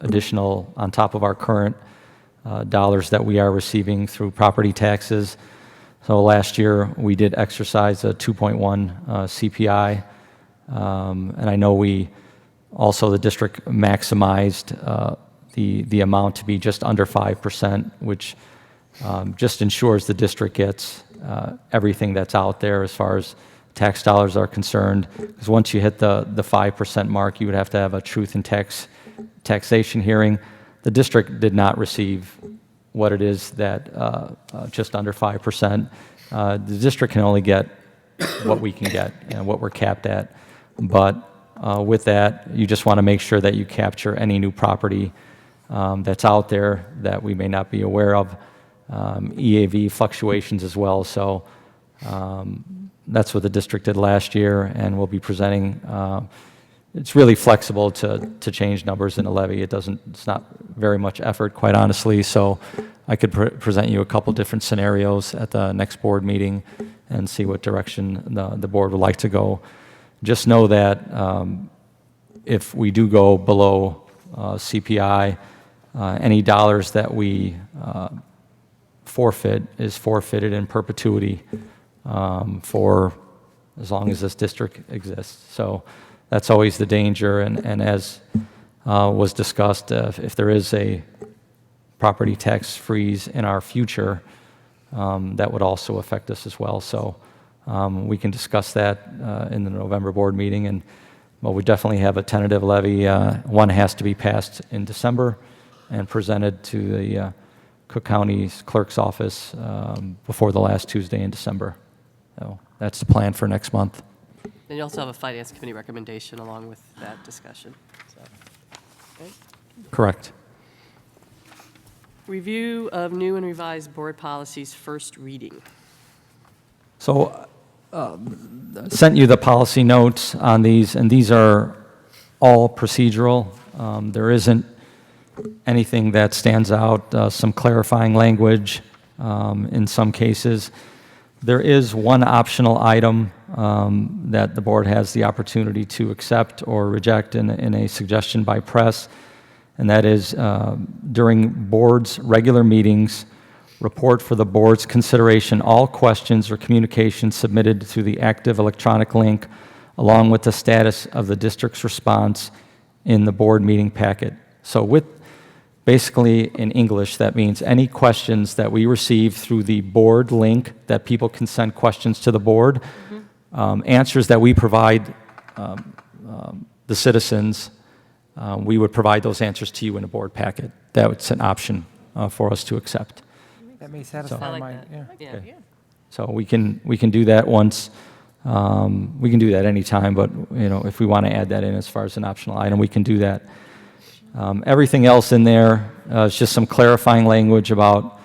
additional on top of our current dollars that we are receiving through property taxes. So last year, we did exercise a 2.1 CPI, and I know we also, the district maximized the amount to be just under 5%, which just ensures the district gets everything that's out there as far as tax dollars are concerned. Because once you hit the 5% mark, you would have to have a truth in taxation hearing. The district did not receive what it is that just under 5%. The district can only get what we can get and what we're capped at. But with that, you just want to make sure that you capture any new property that's out there that we may not be aware of, EAV fluctuations as well. So that's what the district did last year, and we'll be presenting. It's really flexible to change numbers in a levy. It's not very much effort, quite honestly. So I could present you a couple different scenarios at the next board meeting and see what direction the board would like to go. Just know that if we do go below CPI, any dollars that we forfeit is forfeited in perpetuity for as long as this district exists. So that's always the danger, and as was discussed, if there is a property tax freeze in our future, that would also affect us as well. So we can discuss that in the November board meeting, and well, we definitely have a tentative levy. One has to be passed in December and presented to the Cook County's clerk's office before the last Tuesday in December. So that's the plan for next month. And you also have a Finance Committee recommendation along with that discussion. So, okay. Correct. Review of new and revised board policies, first reading. So sent you the policy notes on these, and these are all procedural. There isn't anything that stands out, some clarifying language in some cases. There is one optional item that the board has the opportunity to accept or reject in a suggestion by press, and that is during board's regular meetings, report for the board's consideration all questions or communications submitted through the active electronic link along with the status of the district's response in the board meeting packet. So basically in English, that means any questions that we receive through the board link that people can send questions to the board, answers that we provide the citizens, we would provide those answers to you in a board packet. That's an option for us to accept. That may I satisfy like my, that. yeah. Yeah. So we can do that once. We can do that anytime, but if we want to add that in as far as an optional item, we can do that. Everything else in there is just some clarifying language about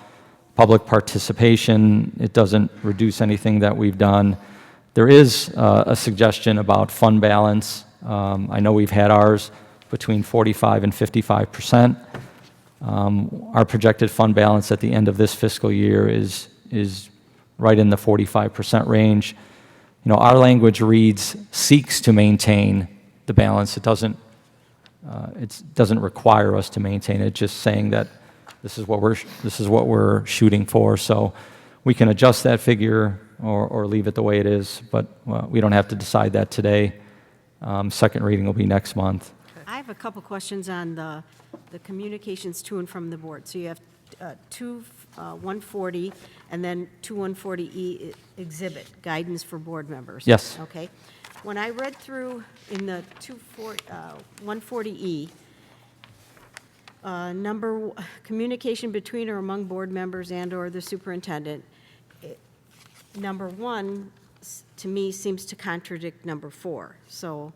public participation. It doesn't reduce anything that we've done. There is a suggestion about fund balance. I know we've had ours between 45 and 55%. Our projected fund balance at the end of this fiscal year is right in the 45% range. Our language reads, seeks to maintain the balance. It doesn't require us to maintain it, just saying that this is what we're shooting for. So we can adjust that figure or leave it the way it is, but we don't have to decide that today. Second reading will be next month. I have a couple questions on the communications to and from the board. So you have 140 and then 140E exhibit, guidance for board members. Yes. Okay. When I read through in the 140E, communication between or among board members and/or the superintendent, number 1, to me, seems to contradict number 4. So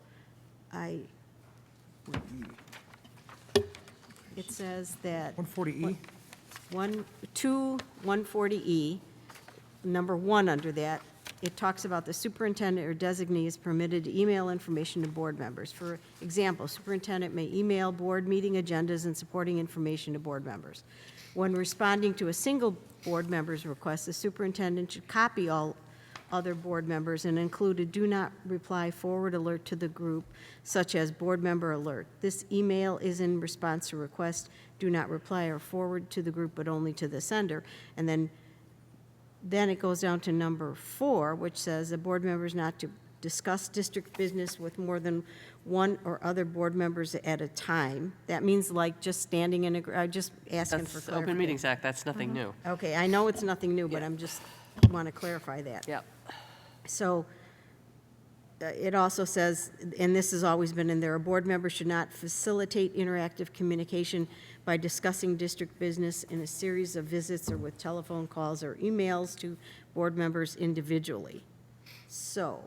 it says that 140E? 140E, number 1 under that, it talks about the superintendent or designee is permitted to email information to board members. For example, superintendent may email board meeting agendas and supporting information to board members. When responding to a single board member's request, the superintendent should copy all other board members and include a do not reply forward alert to the group, such as board member alert. This email is in response to request, do not reply or forward to the group, but only to the sender. And then it goes down to number 4, which says the board members not to discuss district business with more than one or other board members at a time. That means like just standing in just asking for That's clarification. Open Meetings Act, that's nothing new. Okay, I know it's nothing new, but I'm just want to clarify that. Yep. So it also says, and this has always been in there, a board member should not facilitate interactive communication by discussing district business in a series of visits or with telephone calls or emails to board members individually. So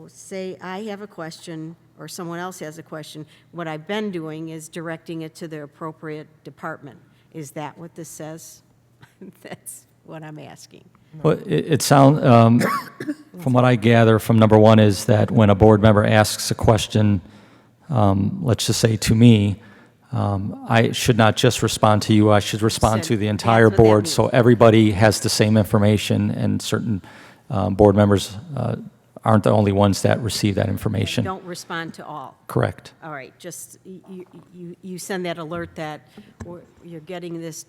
say I have a question or someone else has a question, what I've been doing is directing it to the appropriate department. Is that what this says? That's what I'm asking. Well, it sounds, from what I gather from number 1 is that when a board member asks a question, let's just say to me, I should not just respond to you, I should respond to the entire that's what that board, means. so everybody has the same information, and certain board members aren't the only ones that receive that information. Don't respond to all. Correct. All right, just, you send that alert that you're getting this,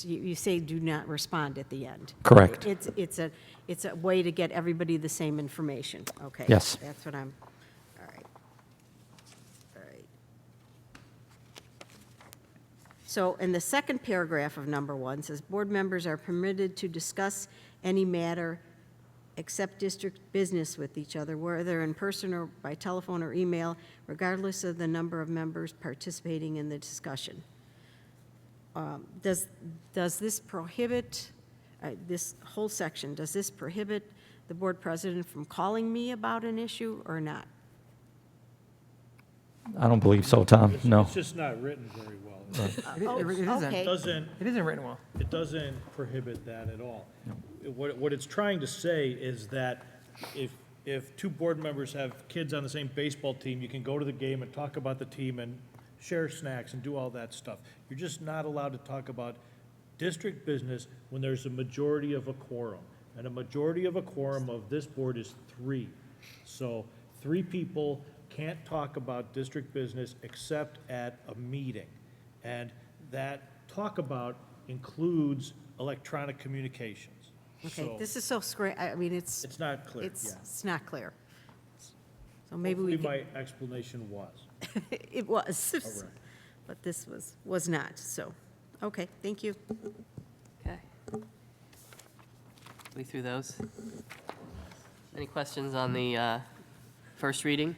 you say do not respond at the end. Correct. It's a way to get everybody the same information. Okay. Yes. That's what I'm, all right. All right. So in the second paragraph of number 1 says, board members are permitted to discuss any matter except district business with each other, whether in person or by telephone or email, regardless of the number of members participating in the discussion. Does this prohibit, this whole section, does this prohibit the board president from calling me about an issue or not? I don't believe so, Tom, no. It's just not written very well. It isn't. Okay. It isn't written well. It doesn't prohibit that at all. What it's trying to say is that if 2 board members have kids on the same baseball team, you can go to the game and talk about the team and share snacks and do all that stuff. You're just not allowed to talk about district business when there's a majority of a quorum. And a majority of a quorum of this board is 3. So 3 people can't talk about district business except at a meeting. And that talk about includes electronic communications. Okay, So- this is so I mean, it's. It's not clear, yeah. It's not clear. So maybe Hopefully we, my explanation was. it was, All right. but this was not, so, okay, thank you. Okay. We through those? Any questions on the first reading?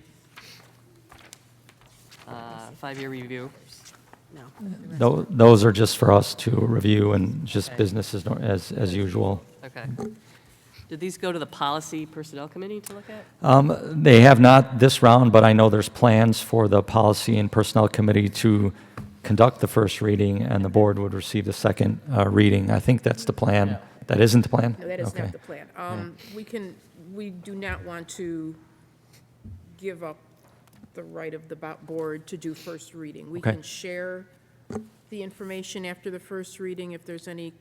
5-year review? No. Those are just for us to review and just Okay. business as usual. Okay. Did these go to the Policy Personnel Committee to look at? They have not this round, but I know there's plans for the Policy and Personnel Committee to conduct the first reading, and the board would receive the second reading. I think that's the plan. That isn't the plan? No, that is Okay. not the plan. We do not want to give up the right of the board to do first reading. We Okay. can share the information after the first reading if there's any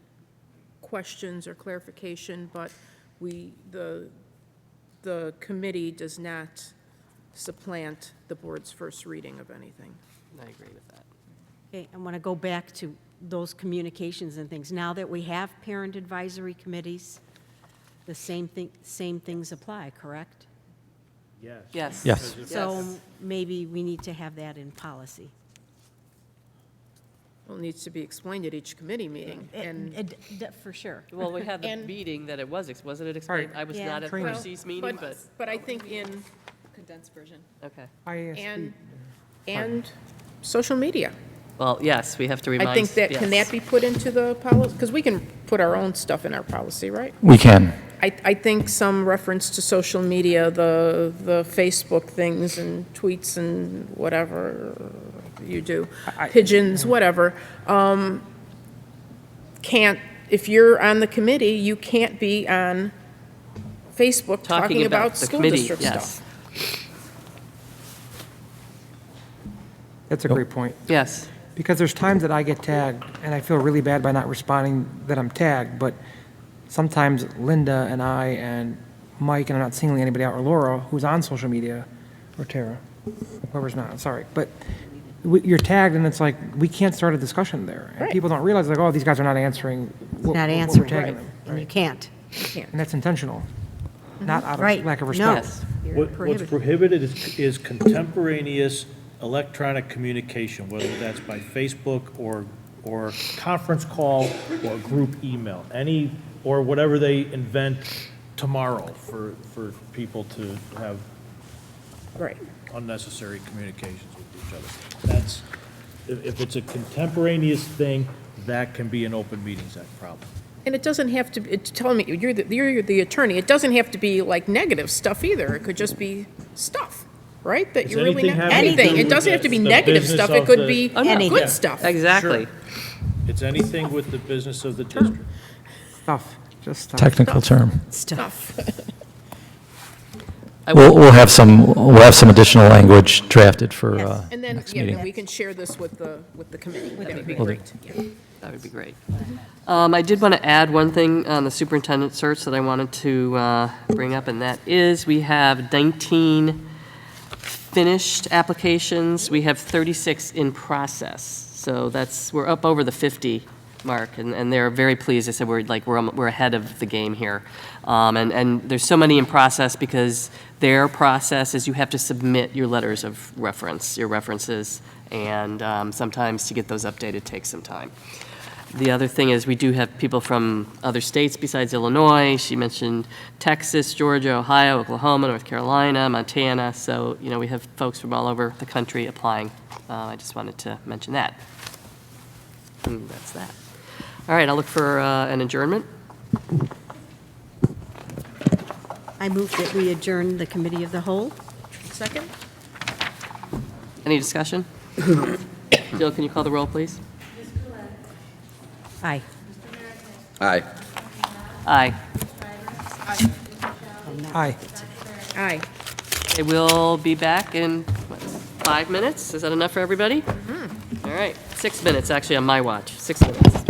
questions or clarification, but the committee does not supplant the board's first reading of anything. I agree with that. Okay, I want to go back to those communications and things. Now that we have parent advisory committees, the same things apply, correct? Yes. Yes. Yes. So maybe we need to have that in policy. Well, it needs to be explained at each committee meeting, and. For sure. Well, we had the And- meeting that it wasn't it explained? I was Yeah. not at Training. Percy's meeting, but, I think in, Condensed version. okay. and, and social media. Well, yes, we have to remind. I think that, can yes. that be put into the policy? Because we can put our own stuff in our policy, right? We can. I think some reference to social media, the Facebook things and tweets and whatever you do, pigeons, whatever, can't, if you're on the committee, you can't be on Facebook talking about the school committee, district yes. stuff. That's a great point. Yes. Because there's times that I get tagged, and I feel really bad by not responding that I'm tagged, but sometimes Linda and I and Mike, and I'm not singling anybody out, or Laura, who's on social media, or Tara, whoever's not, sorry, but you're tagged, and it's like, we can't start a discussion there. And Right. people don't realize, like, oh, these guys are not answering what Not what we're answering, tagging right, them. and you can't. And that's intentional, not out Right. of lack of No. respect. Yes. You're What's prohibited. prohibited is contemporaneous electronic communication, whether that's by Facebook or conference call or group email, or whatever they invent tomorrow for people to have Right. unnecessary communications with each other. That's, if it's a contemporaneous thing, that can be an open meetings act problem. And it doesn't have to, tell me, you're the attorney, it doesn't have to be like negative stuff either, it could just be stuff, right? That It's you're really anything not, having to do anything, it with doesn't have to be the negative business stuff, it of could the- be Oh, no. good Yeah. stuff. Exactly. It's anything with the business of the district. Stuff, just stuff. Technical term. Stuff. We'll have some additional language drafted for Yes. And then, next yeah, meeting. then we can share this with the committee, that would be Will do. great. Yeah. That would be great. I did want to add one thing on the superintendent search that I wanted to bring up, and that is we have 19 finished applications. We have 36 in process. So we're up over the 50 mark, and they're very pleased. They said we're ahead of the game here. And there's so many in process because their process is you have to submit your letters of reference, your references, and sometimes to get those updated takes some time. The other thing is we do have people from other states besides Illinois. She mentioned Texas, Georgia, Ohio, Oklahoma, North Carolina, Montana. So, we have folks from all over the country applying. I just wanted to mention that. And that's that. All right, I'll look for an adjournment. I move that we adjourn the committee of the whole. Second? Any discussion? Jill, can you call the roll, please? Aye. Aye. Aye. Aye. Aye. Okay, we'll be back in, 5 minutes? Is that enough for everybody? All right, 6 minutes, actually, on my watch, 6 minutes.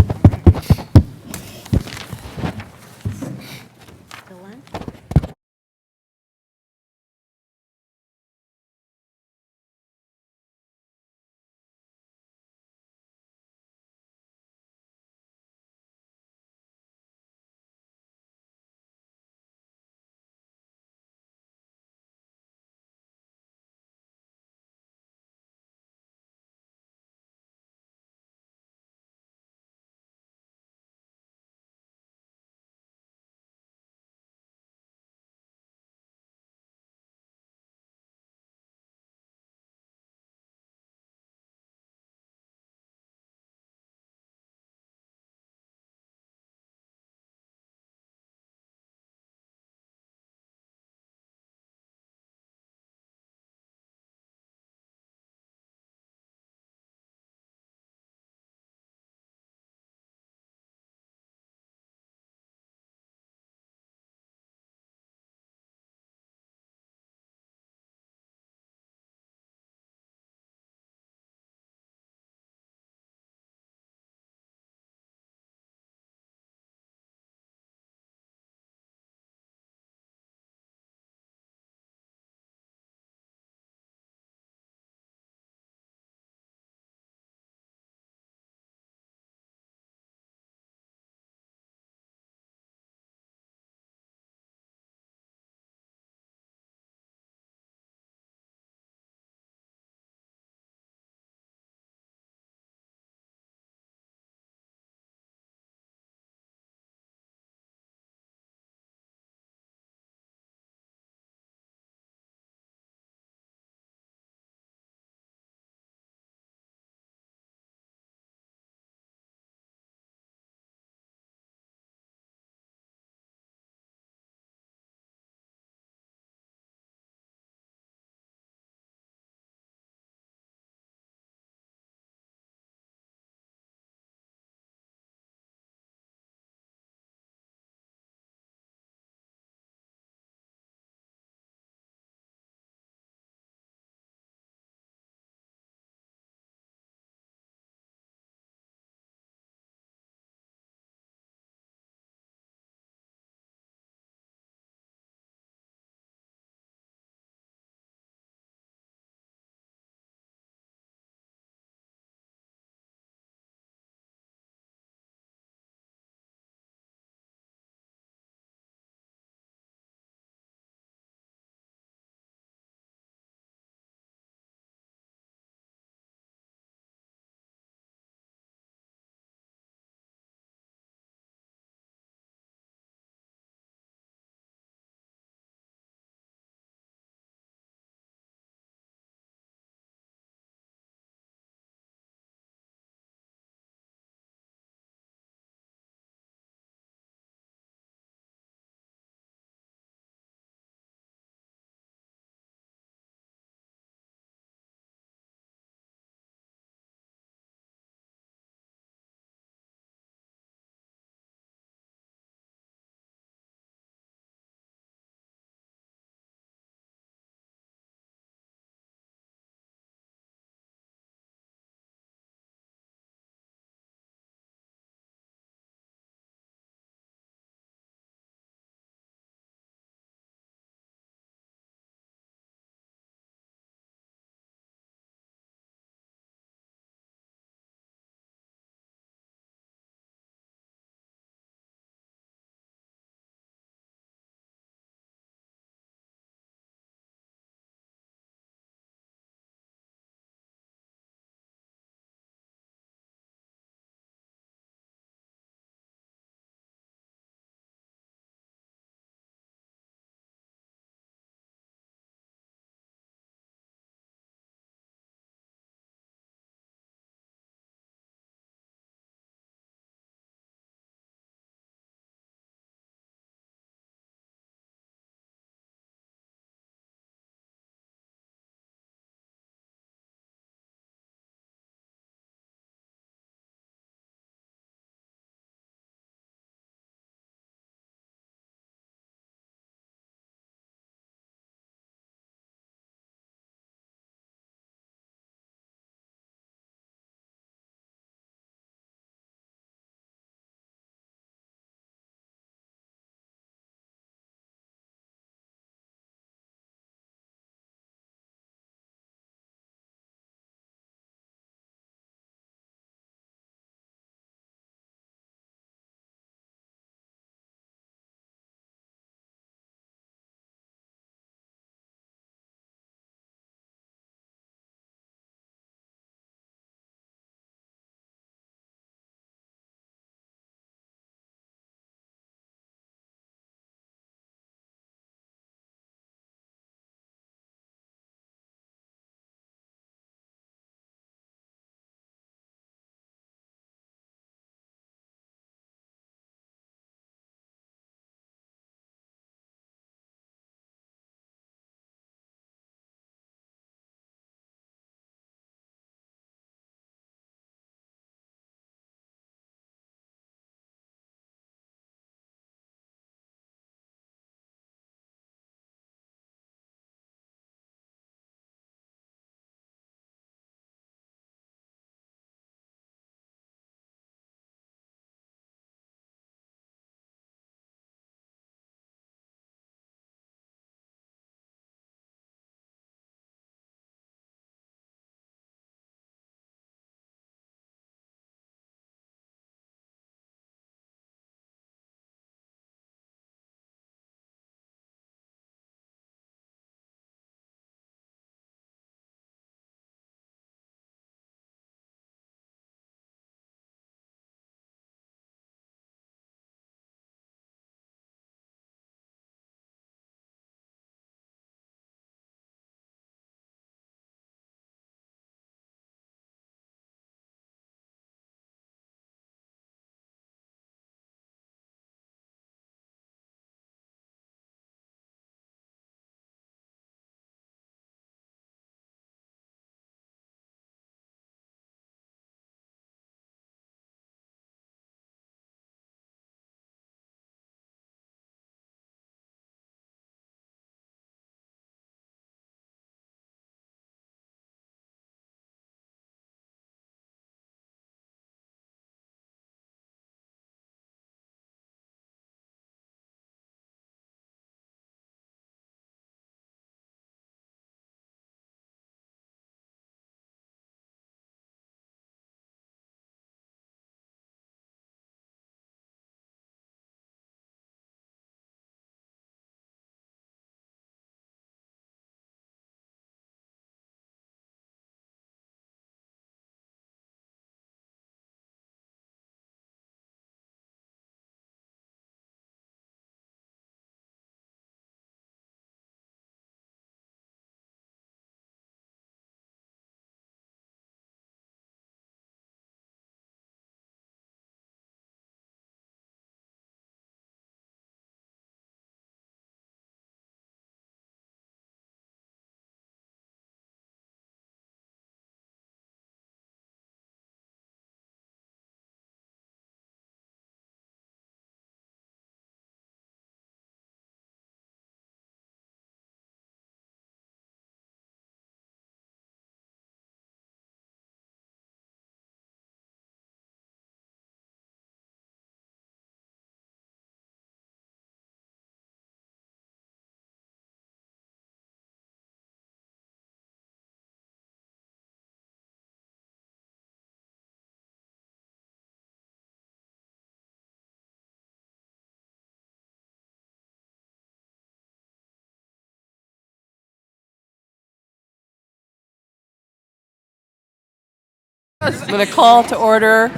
I'm going to call to order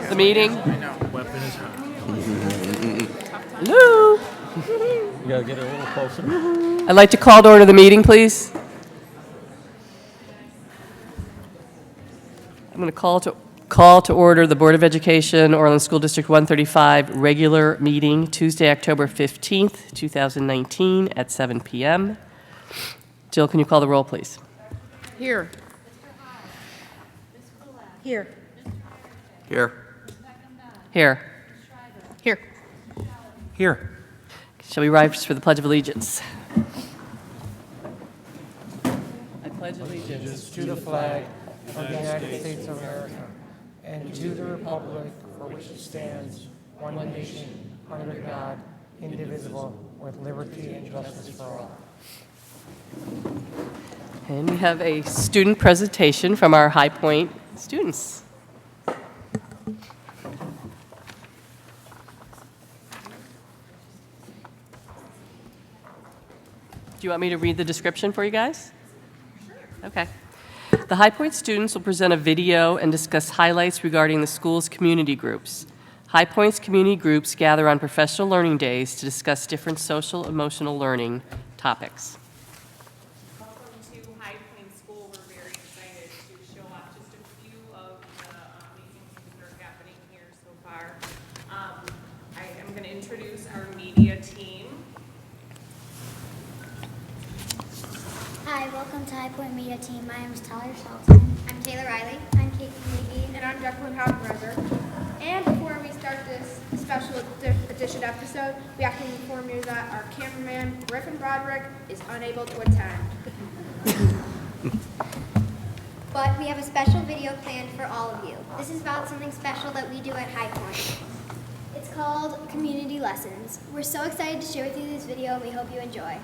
the meeting. Weapon is hot. Hello? You gotta get it a little closer. I'd like to call to order the meeting, please. I'm going to call to order the Board of Education, Orland School District 135 regular meeting, Tuesday, October 15th, 2019, at 7 p.m. Jill, can you call the roll, please? Here. Here. Here. Here. Here. Here. Shall we rise for the Pledge of Allegiance? I pledge allegiance To the flag of the United States of America and to the republic for which it stands, one nation, under God, indivisible, with liberty and justice for all. And we have a student presentation from our High Point students. Do you want me to read the description for you guys? Sure. Okay. The High Point students will present a video and discuss highlights regarding the school's community groups. High Point's community groups gather on professional learning days to discuss different social emotional learning topics. Welcome to High Point School. We're very excited to show off just a few of the amazing things that are happening here so far. I am going to introduce our media team. Hi, welcome to High Point Media Team. My name is Tyler Shelton. I'm Taylor Riley. I'm Kate McGee. And I'm Jacqueline Houdenberger. And before we start this special edition episode, we have to inform you that our cameraman, Griffin Broderick, is unable to attend. But we have a special video planned for all of you. This is about something special that we do at High Point. It's called Community Lessons. We're so excited to share with you this video, and we hope you enjoy.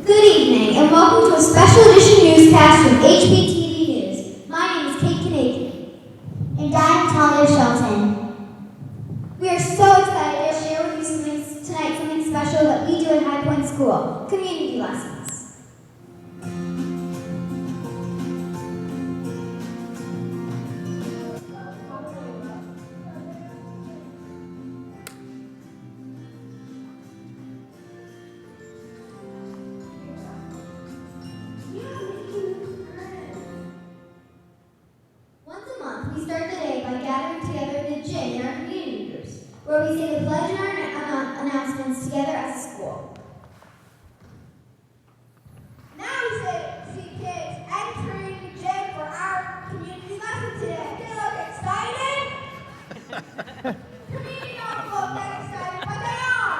Good evening, and welcome to a special edition newscast from HPTV News. My name is Kate Kanady. And I'm Talia Shelton. We are so excited to share with you something special that we do at High Point School, community lessons. Once a month, we start the day by gathering together in the gym in our community groups, where we say the pledge and our announcements together as a school. Now we see kids entering the gym for our community lesson today. They look excited? Community don't look that excited, but they are!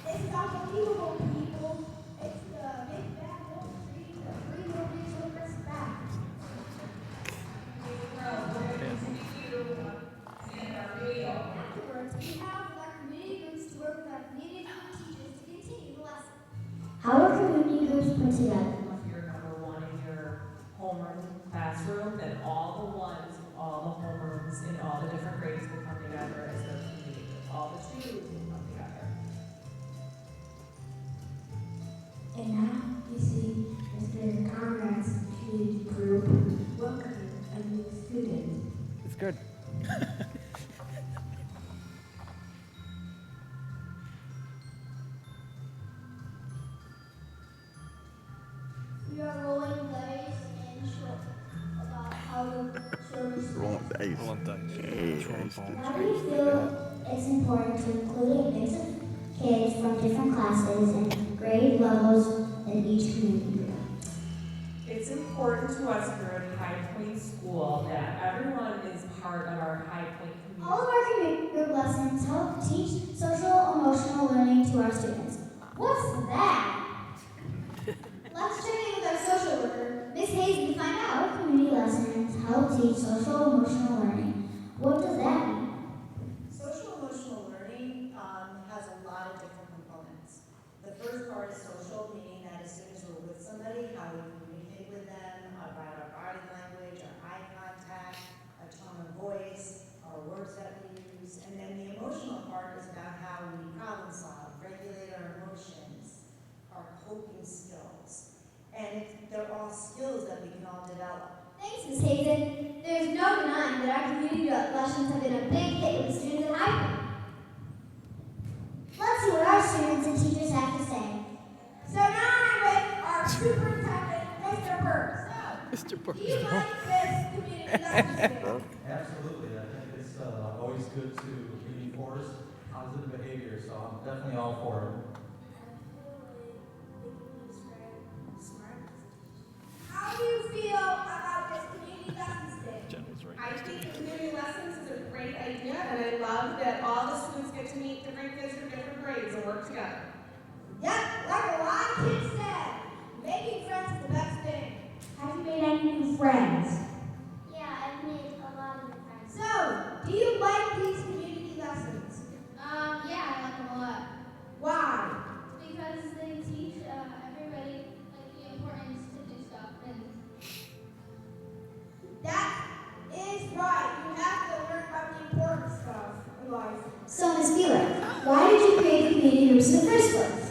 This is unbelievable, people. It's the big bad wolf tree, the free movies with respect. Afterwards, we have our community groups to work with our community group teachers to continue the lesson. How are community groups put together? If you're number one in your homeroom classroom, then all the ones, all the homerooms in all the different grades will come together as a community group. All the twos will come together. And now we see Mr. Conrad's community group welcoming a new student. It's good. We are rolling dice and short about how to service. Rolling dice. How do you feel it's important to include a mix of kids from different classes and grade levels in each community group? It's important to us here at High Point School that everyone is part of our High Point community. All of our community group lessons help teach social emotional learning to our students. What's that? Let's check in with our social worker, Ms. Hayes, to find out how community lessons help teach social emotional learning. What does that mean? Social emotional learning has a lot of different components. skills that we can all develop. Thanks, Ms. Hazen. There's no denying that our community lessons have been a big hit with the students at High Point. Let's see what our students and teachers have to say. So now I'm with our superintendent, Mr. Burks. Mr. Burks. Do you like this community lesson series? Absolutely. I think it's always good to reinforce positive behavior, so I'm definitely all for it. How do you feel about this community lessons day? I think community lessons is a great idea, and I love that all the students get to meet different kids from different grades and work together. Yep, like a lot of kids said, making friends is the best thing. Have you made any new friends? Yeah, I've made a lot of new friends. So, do you like these community lessons? Yeah, I like them a lot. Why? Because they teach everybody like the importance to do stuff, and that is right. You have to learn about the important stuff in life. So, Ms. Wheeler, why did you create the community groups in the first place?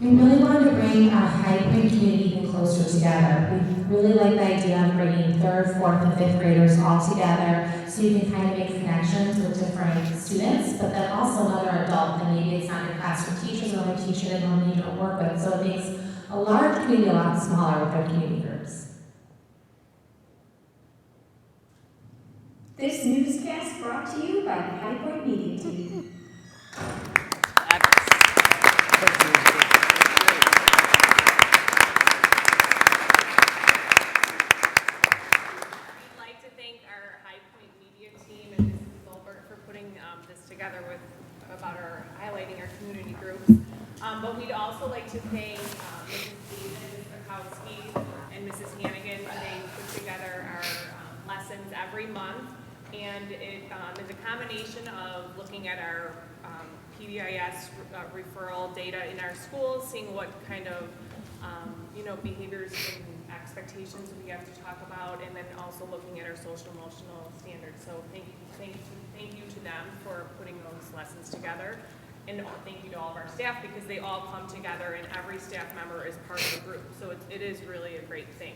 We really wanted to bring our High Point community even closer together. We really like the idea of bringing 3rd, 4th, and 5th graders all together so you can kind of make connections with different students, but then also another adult that maybe it's not your classroom teachers or a teacher that normally you don't work with. So it makes a large community a lot smaller with our community groups. This newscast brought to you by the High Point Media Team. We'd like to thank our High Point Media team and Mrs. Gilbert for putting this together about highlighting our community groups. But we'd also like to thank Mrs. David, Mrs. Bukowski, and Mrs. Hannigan. They put together our lessons every month, and it is a combination of looking at our PBIS referral data in our schools, seeing what kind of behaviors and expectations we have to talk about, and then also looking at our social emotional standards. So thank you to them for putting those lessons together, and thank you to all of our staff because they all come together and every staff member is part of the group. So it is really a great thing.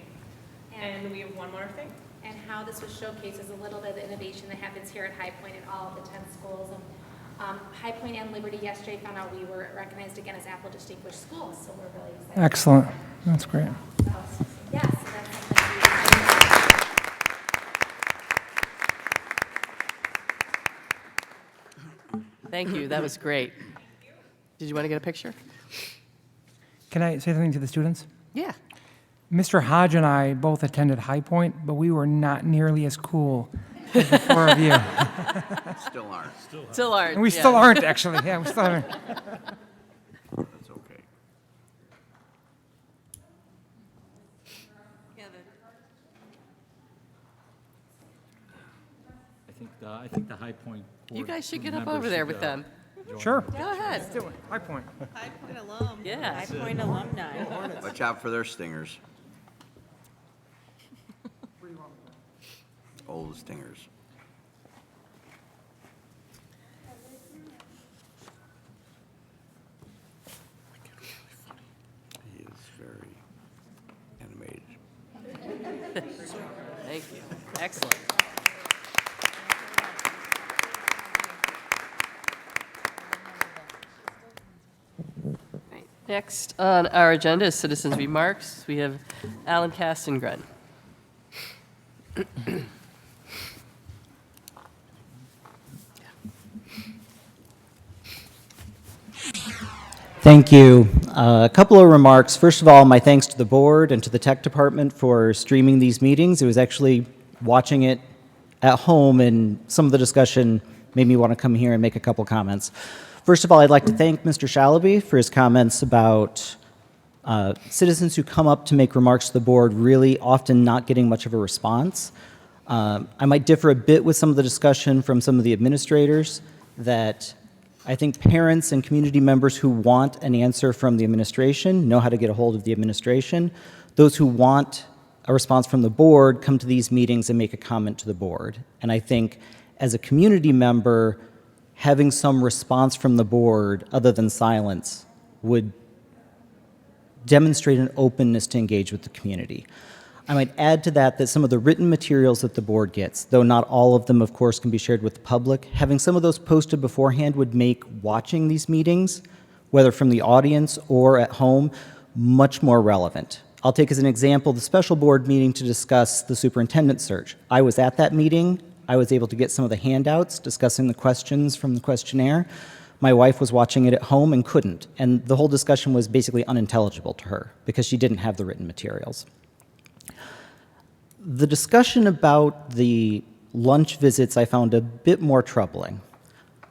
And we have one more thing. And how this was showcases a little bit of the innovation that happens here at High Point in all of the 10 schools. And High Point and Liberty yesterday found out we were recognized again as Apple Distinguished Schools, so we're really excited. Excellent. That's great. So, yes, that's something Thank you, that was great. Did you want to get a picture? Can I say something to the students? Yeah. Mr. Hodge and I both attended High Point, but we were not nearly as cool as the four of you. Still aren't. Still aren't. And we yeah. still aren't, actually. Yeah, we still aren't. That's okay. I think the High Point. You guys should get up members over there should, with them. Sure. Go ahead. Let's do it. High Point. High Point alum. Yeah. High Point alumni. Watch out for their stingers. Old stingers. He is very animated. Thank you. Excellent. Right. Next on our agenda is citizens' remarks. We have Alan Castengren. Thank you. A couple of remarks. First of all, my thanks to the board and to the tech department for streaming these meetings. It was actually watching it at home, and some of the discussion made me want to come here and make a couple comments. First of all, I'd like to thank Mr. Shalaby for his comments about citizens who come up to make remarks to the board really often not getting much of a response. I might differ a bit with some of the discussion from some of the administrators that I think parents and community members who want an answer from the administration know how to get a hold of the administration. Those who want a response from the board come to these meetings and make a comment to the board. And I think as a community member, having some response from the board other than silence would demonstrate an openness to engage with the community. I might add to that some of the written materials that the board gets, though not all of them, of course, can be shared with the public, having some of those posted beforehand would make watching these meetings, whether from the audience or at home, much more relevant. I'll take as an example the special board meeting to discuss the superintendent search. I was at that meeting. I was able to get some of the handouts discussing the questions from the questionnaire. My wife was watching it at home and couldn't, and the whole discussion was basically unintelligible to her because she didn't have the written materials. The discussion about the lunch visits I found a bit more troubling.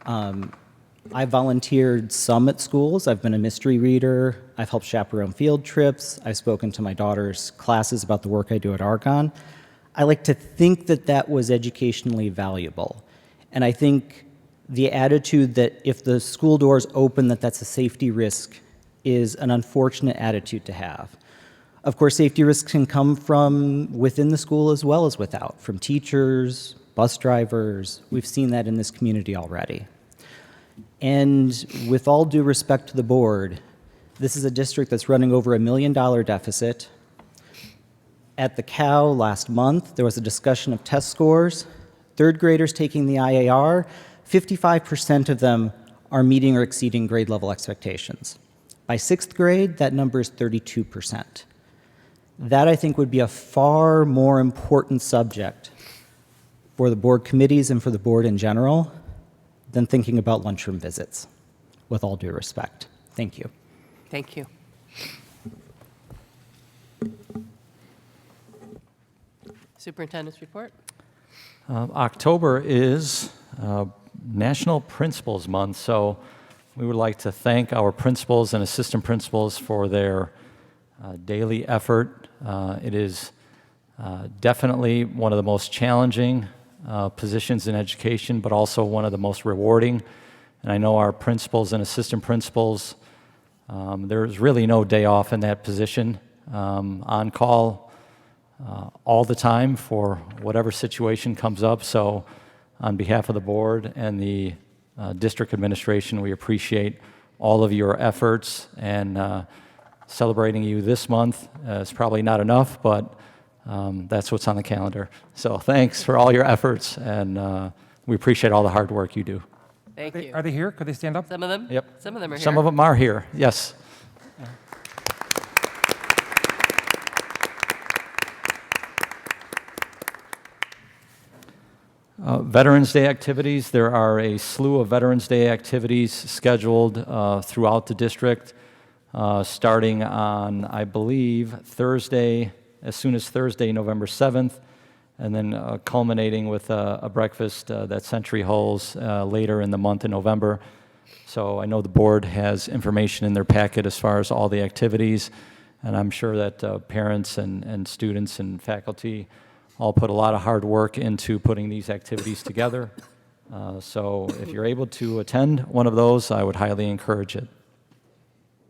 I volunteered some at schools. I've been a mystery reader. I've helped chaperone field trips. I've spoken to my daughter's classes about the work I do at Argonne. I like to think that that was educationally valuable. And I think the attitude that if the school doors open, that that's a safety risk is an unfortunate attitude to have. Of course, safety risks can come from within the school as well as without, from teachers, bus drivers. We've seen that in this community already. And with all due respect to the board, this is a district that's running over $1 million deficit. At the COW last month, there was a discussion of test scores. Third graders taking the IAR, 55% of them are meeting or exceeding grade level expectations. By sixth grade, that number is 32%. That, I think, would be a far more important subject for the board committees and for the board in general than thinking about lunchroom visits, with all due respect. Thank you. Thank you. Superintendent's report. October is National Principals Month, so we would like to thank our principals and assistant principals for their daily effort. It is definitely one of the most challenging positions in education, but also one of the most rewarding. And I know our principals and assistant principals, there's really no day off in that position, on call all the time for whatever situation comes up. So on behalf of the board and the district administration, we appreciate all of your efforts, and celebrating you this month is probably not enough, but that's what's on the calendar. So thanks for all your efforts, and we appreciate all the hard work you do. Thank you. Are they here? Could they stand up? Some of them? Yep. Some of them are here. Some of them are here, yes. Veterans Day activities. There are a slew of Veterans Day activities scheduled throughout the district, starting on, I believe, Thursday, as soon as Thursday, November 7th, and then culminating with a breakfast that Century holds later in the month of November. So I know the board has information in their packet as far as all the activities, and I'm sure that parents and students and faculty all put a lot of hard work into putting these activities together. So if you're able to attend one of those, I would highly encourage it.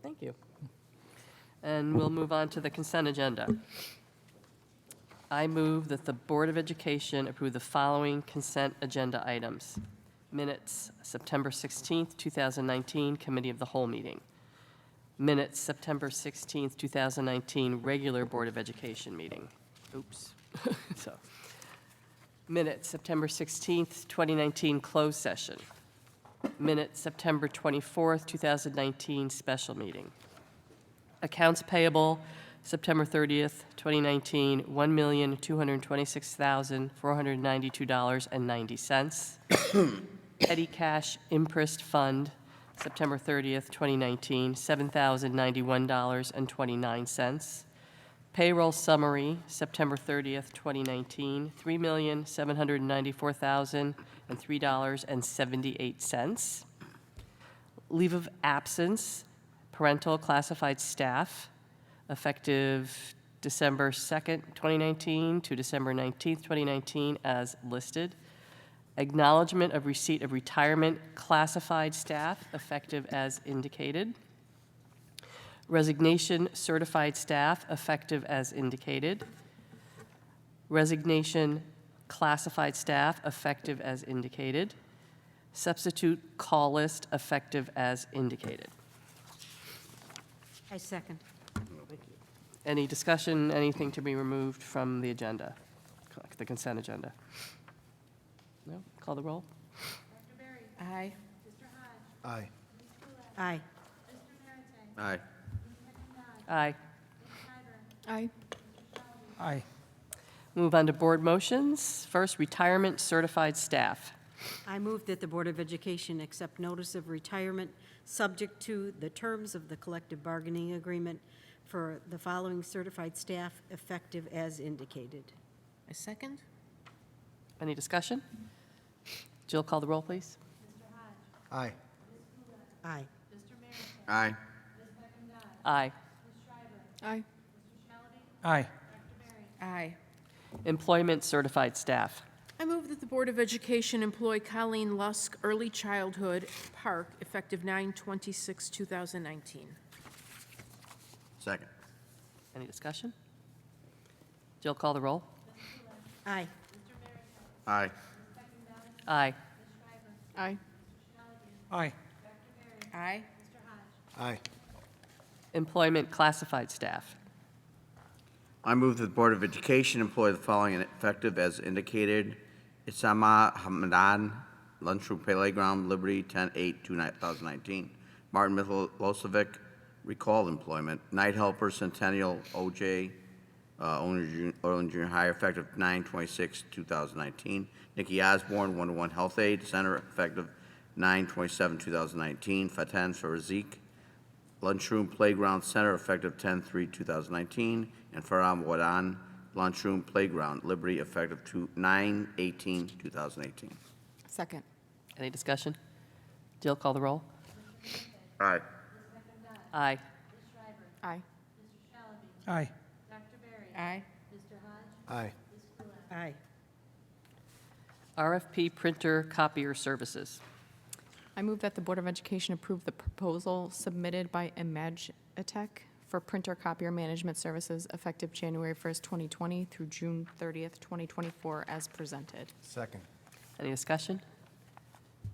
Thank you. And we'll move on to the consent agenda. I move that the Board of Education approve the following consent agenda items. Minutes, September 16th, 2019, Committee of the Whole meeting. Minutes, September 16th, 2019, regular Board of Education meeting. Oops. So, minutes, September 16th, 2019, closed session. Minutes, September 24th, 2019, special meeting. Accounts payable, September 30th, 2019, $1,226,492.90. Petty cash interest fund, September 30th, 2019, $7,091.29. Payroll summary, September 30th, 2019, $3,794,003.78. Leave of absence, parental classified staff, effective December 2nd, 2019 to December 19th, 2019, as listed. Acknowledgement of receipt of retirement classified staff, effective as indicated. Resignation certified staff, effective as indicated. Resignation classified staff, effective as indicated. Substitute call list, effective as indicated. I second. Any discussion, anything to be removed from the agenda, the consent agenda? No? Call the roll? Aye. Aye. Aye. Aye. Aye. Aye. Aye. Move on to board motions. First, retirement certified staff. I move that the Board of Education accept notice of retirement subject to the terms of the collective bargaining agreement for the following certified staff effective as indicated. A second? Any discussion? Jill, call the roll, please. Aye. Aye. Aye. Aye. Aye. Aye. Aye. Employment certified staff. I move that the Board of Education employ Colleen Lusk, Early Childhood Park, effective 9/26/2019. Second. Any discussion? Jill, call the roll. Aye. Aye. Aye. Aye. Aye. Aye. Aye. Employment classified staff. I move that the Board of Education employ the following effective as indicated. Isama Hamadan, Lunchroom Playground, Liberty, 10/8/2019. Martin Milosevic, recalled employment. Night Helper, Centennial, OJ, Owner Junior High, effective 9/26/2019. Nikki Osborne, 1-to-1 Health Aid Center, effective 9/27/2019. Fatan Farazik, Lunchroom Playground Center, effective 10/3/2019. And Faram Wadan, Lunchroom Playground, Liberty, effective 9/18/2018. Second. Any discussion? Jill, call the roll. Aye. Aye. Aye. Aye. Aye. Aye. Aye. RFP printer copier services. I move that the Board of Education approve the proposal submitted by Imagitech for printer copier management services effective January 1st, 2020 through June 30th, 2024, as presented. Second. Any discussion?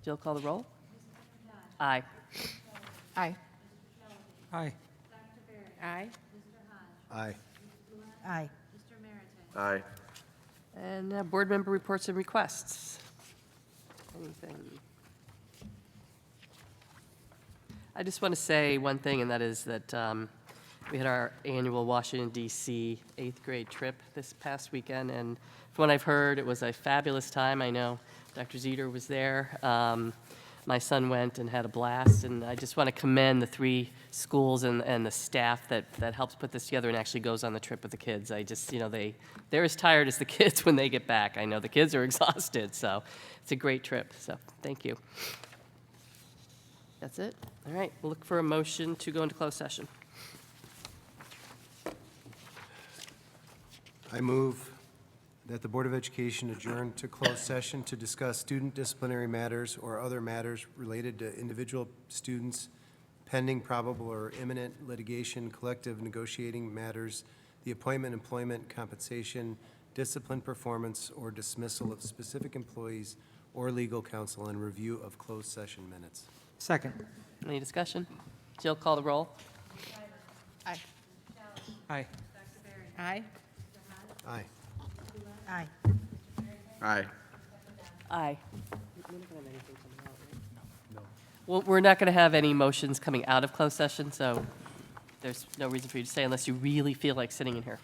Jill, call the roll. Aye. Aye. Aye. Aye. Aye. Aye. Aye. And board member reports and requests. Anything? I just want to say one thing, and that is that we had our annual Washington, D.C. 8th grade trip this past weekend, and from what I've heard, it was a fabulous time. I know Dr. Zeter was there. My son went and had a blast, and I just want to commend the 3 schools and the staff that helps put this together and actually goes on the trip with the kids. I just, they're as tired as the kids when they get back. I know the kids are exhausted, so it's a great trip, so thank you. That's it? All right, we'll look for a motion to go into closed session. I move that the Board of Education adjourn to closed session to discuss student disciplinary matters or other matters related to individual students, pending, probable, or imminent litigation, collective negotiating matters, the appointment, employment, compensation, discipline, performance, or dismissal of specific employees or legal counsel, and review of closed session minutes. Second. Any discussion? Jill, call the roll. Aye. Aye. Aye. Aye. Aye. Aye. Aye. Well, we're not going to have any motions coming out of closed session, so there's no reason for you to say unless you really feel like sitting in here.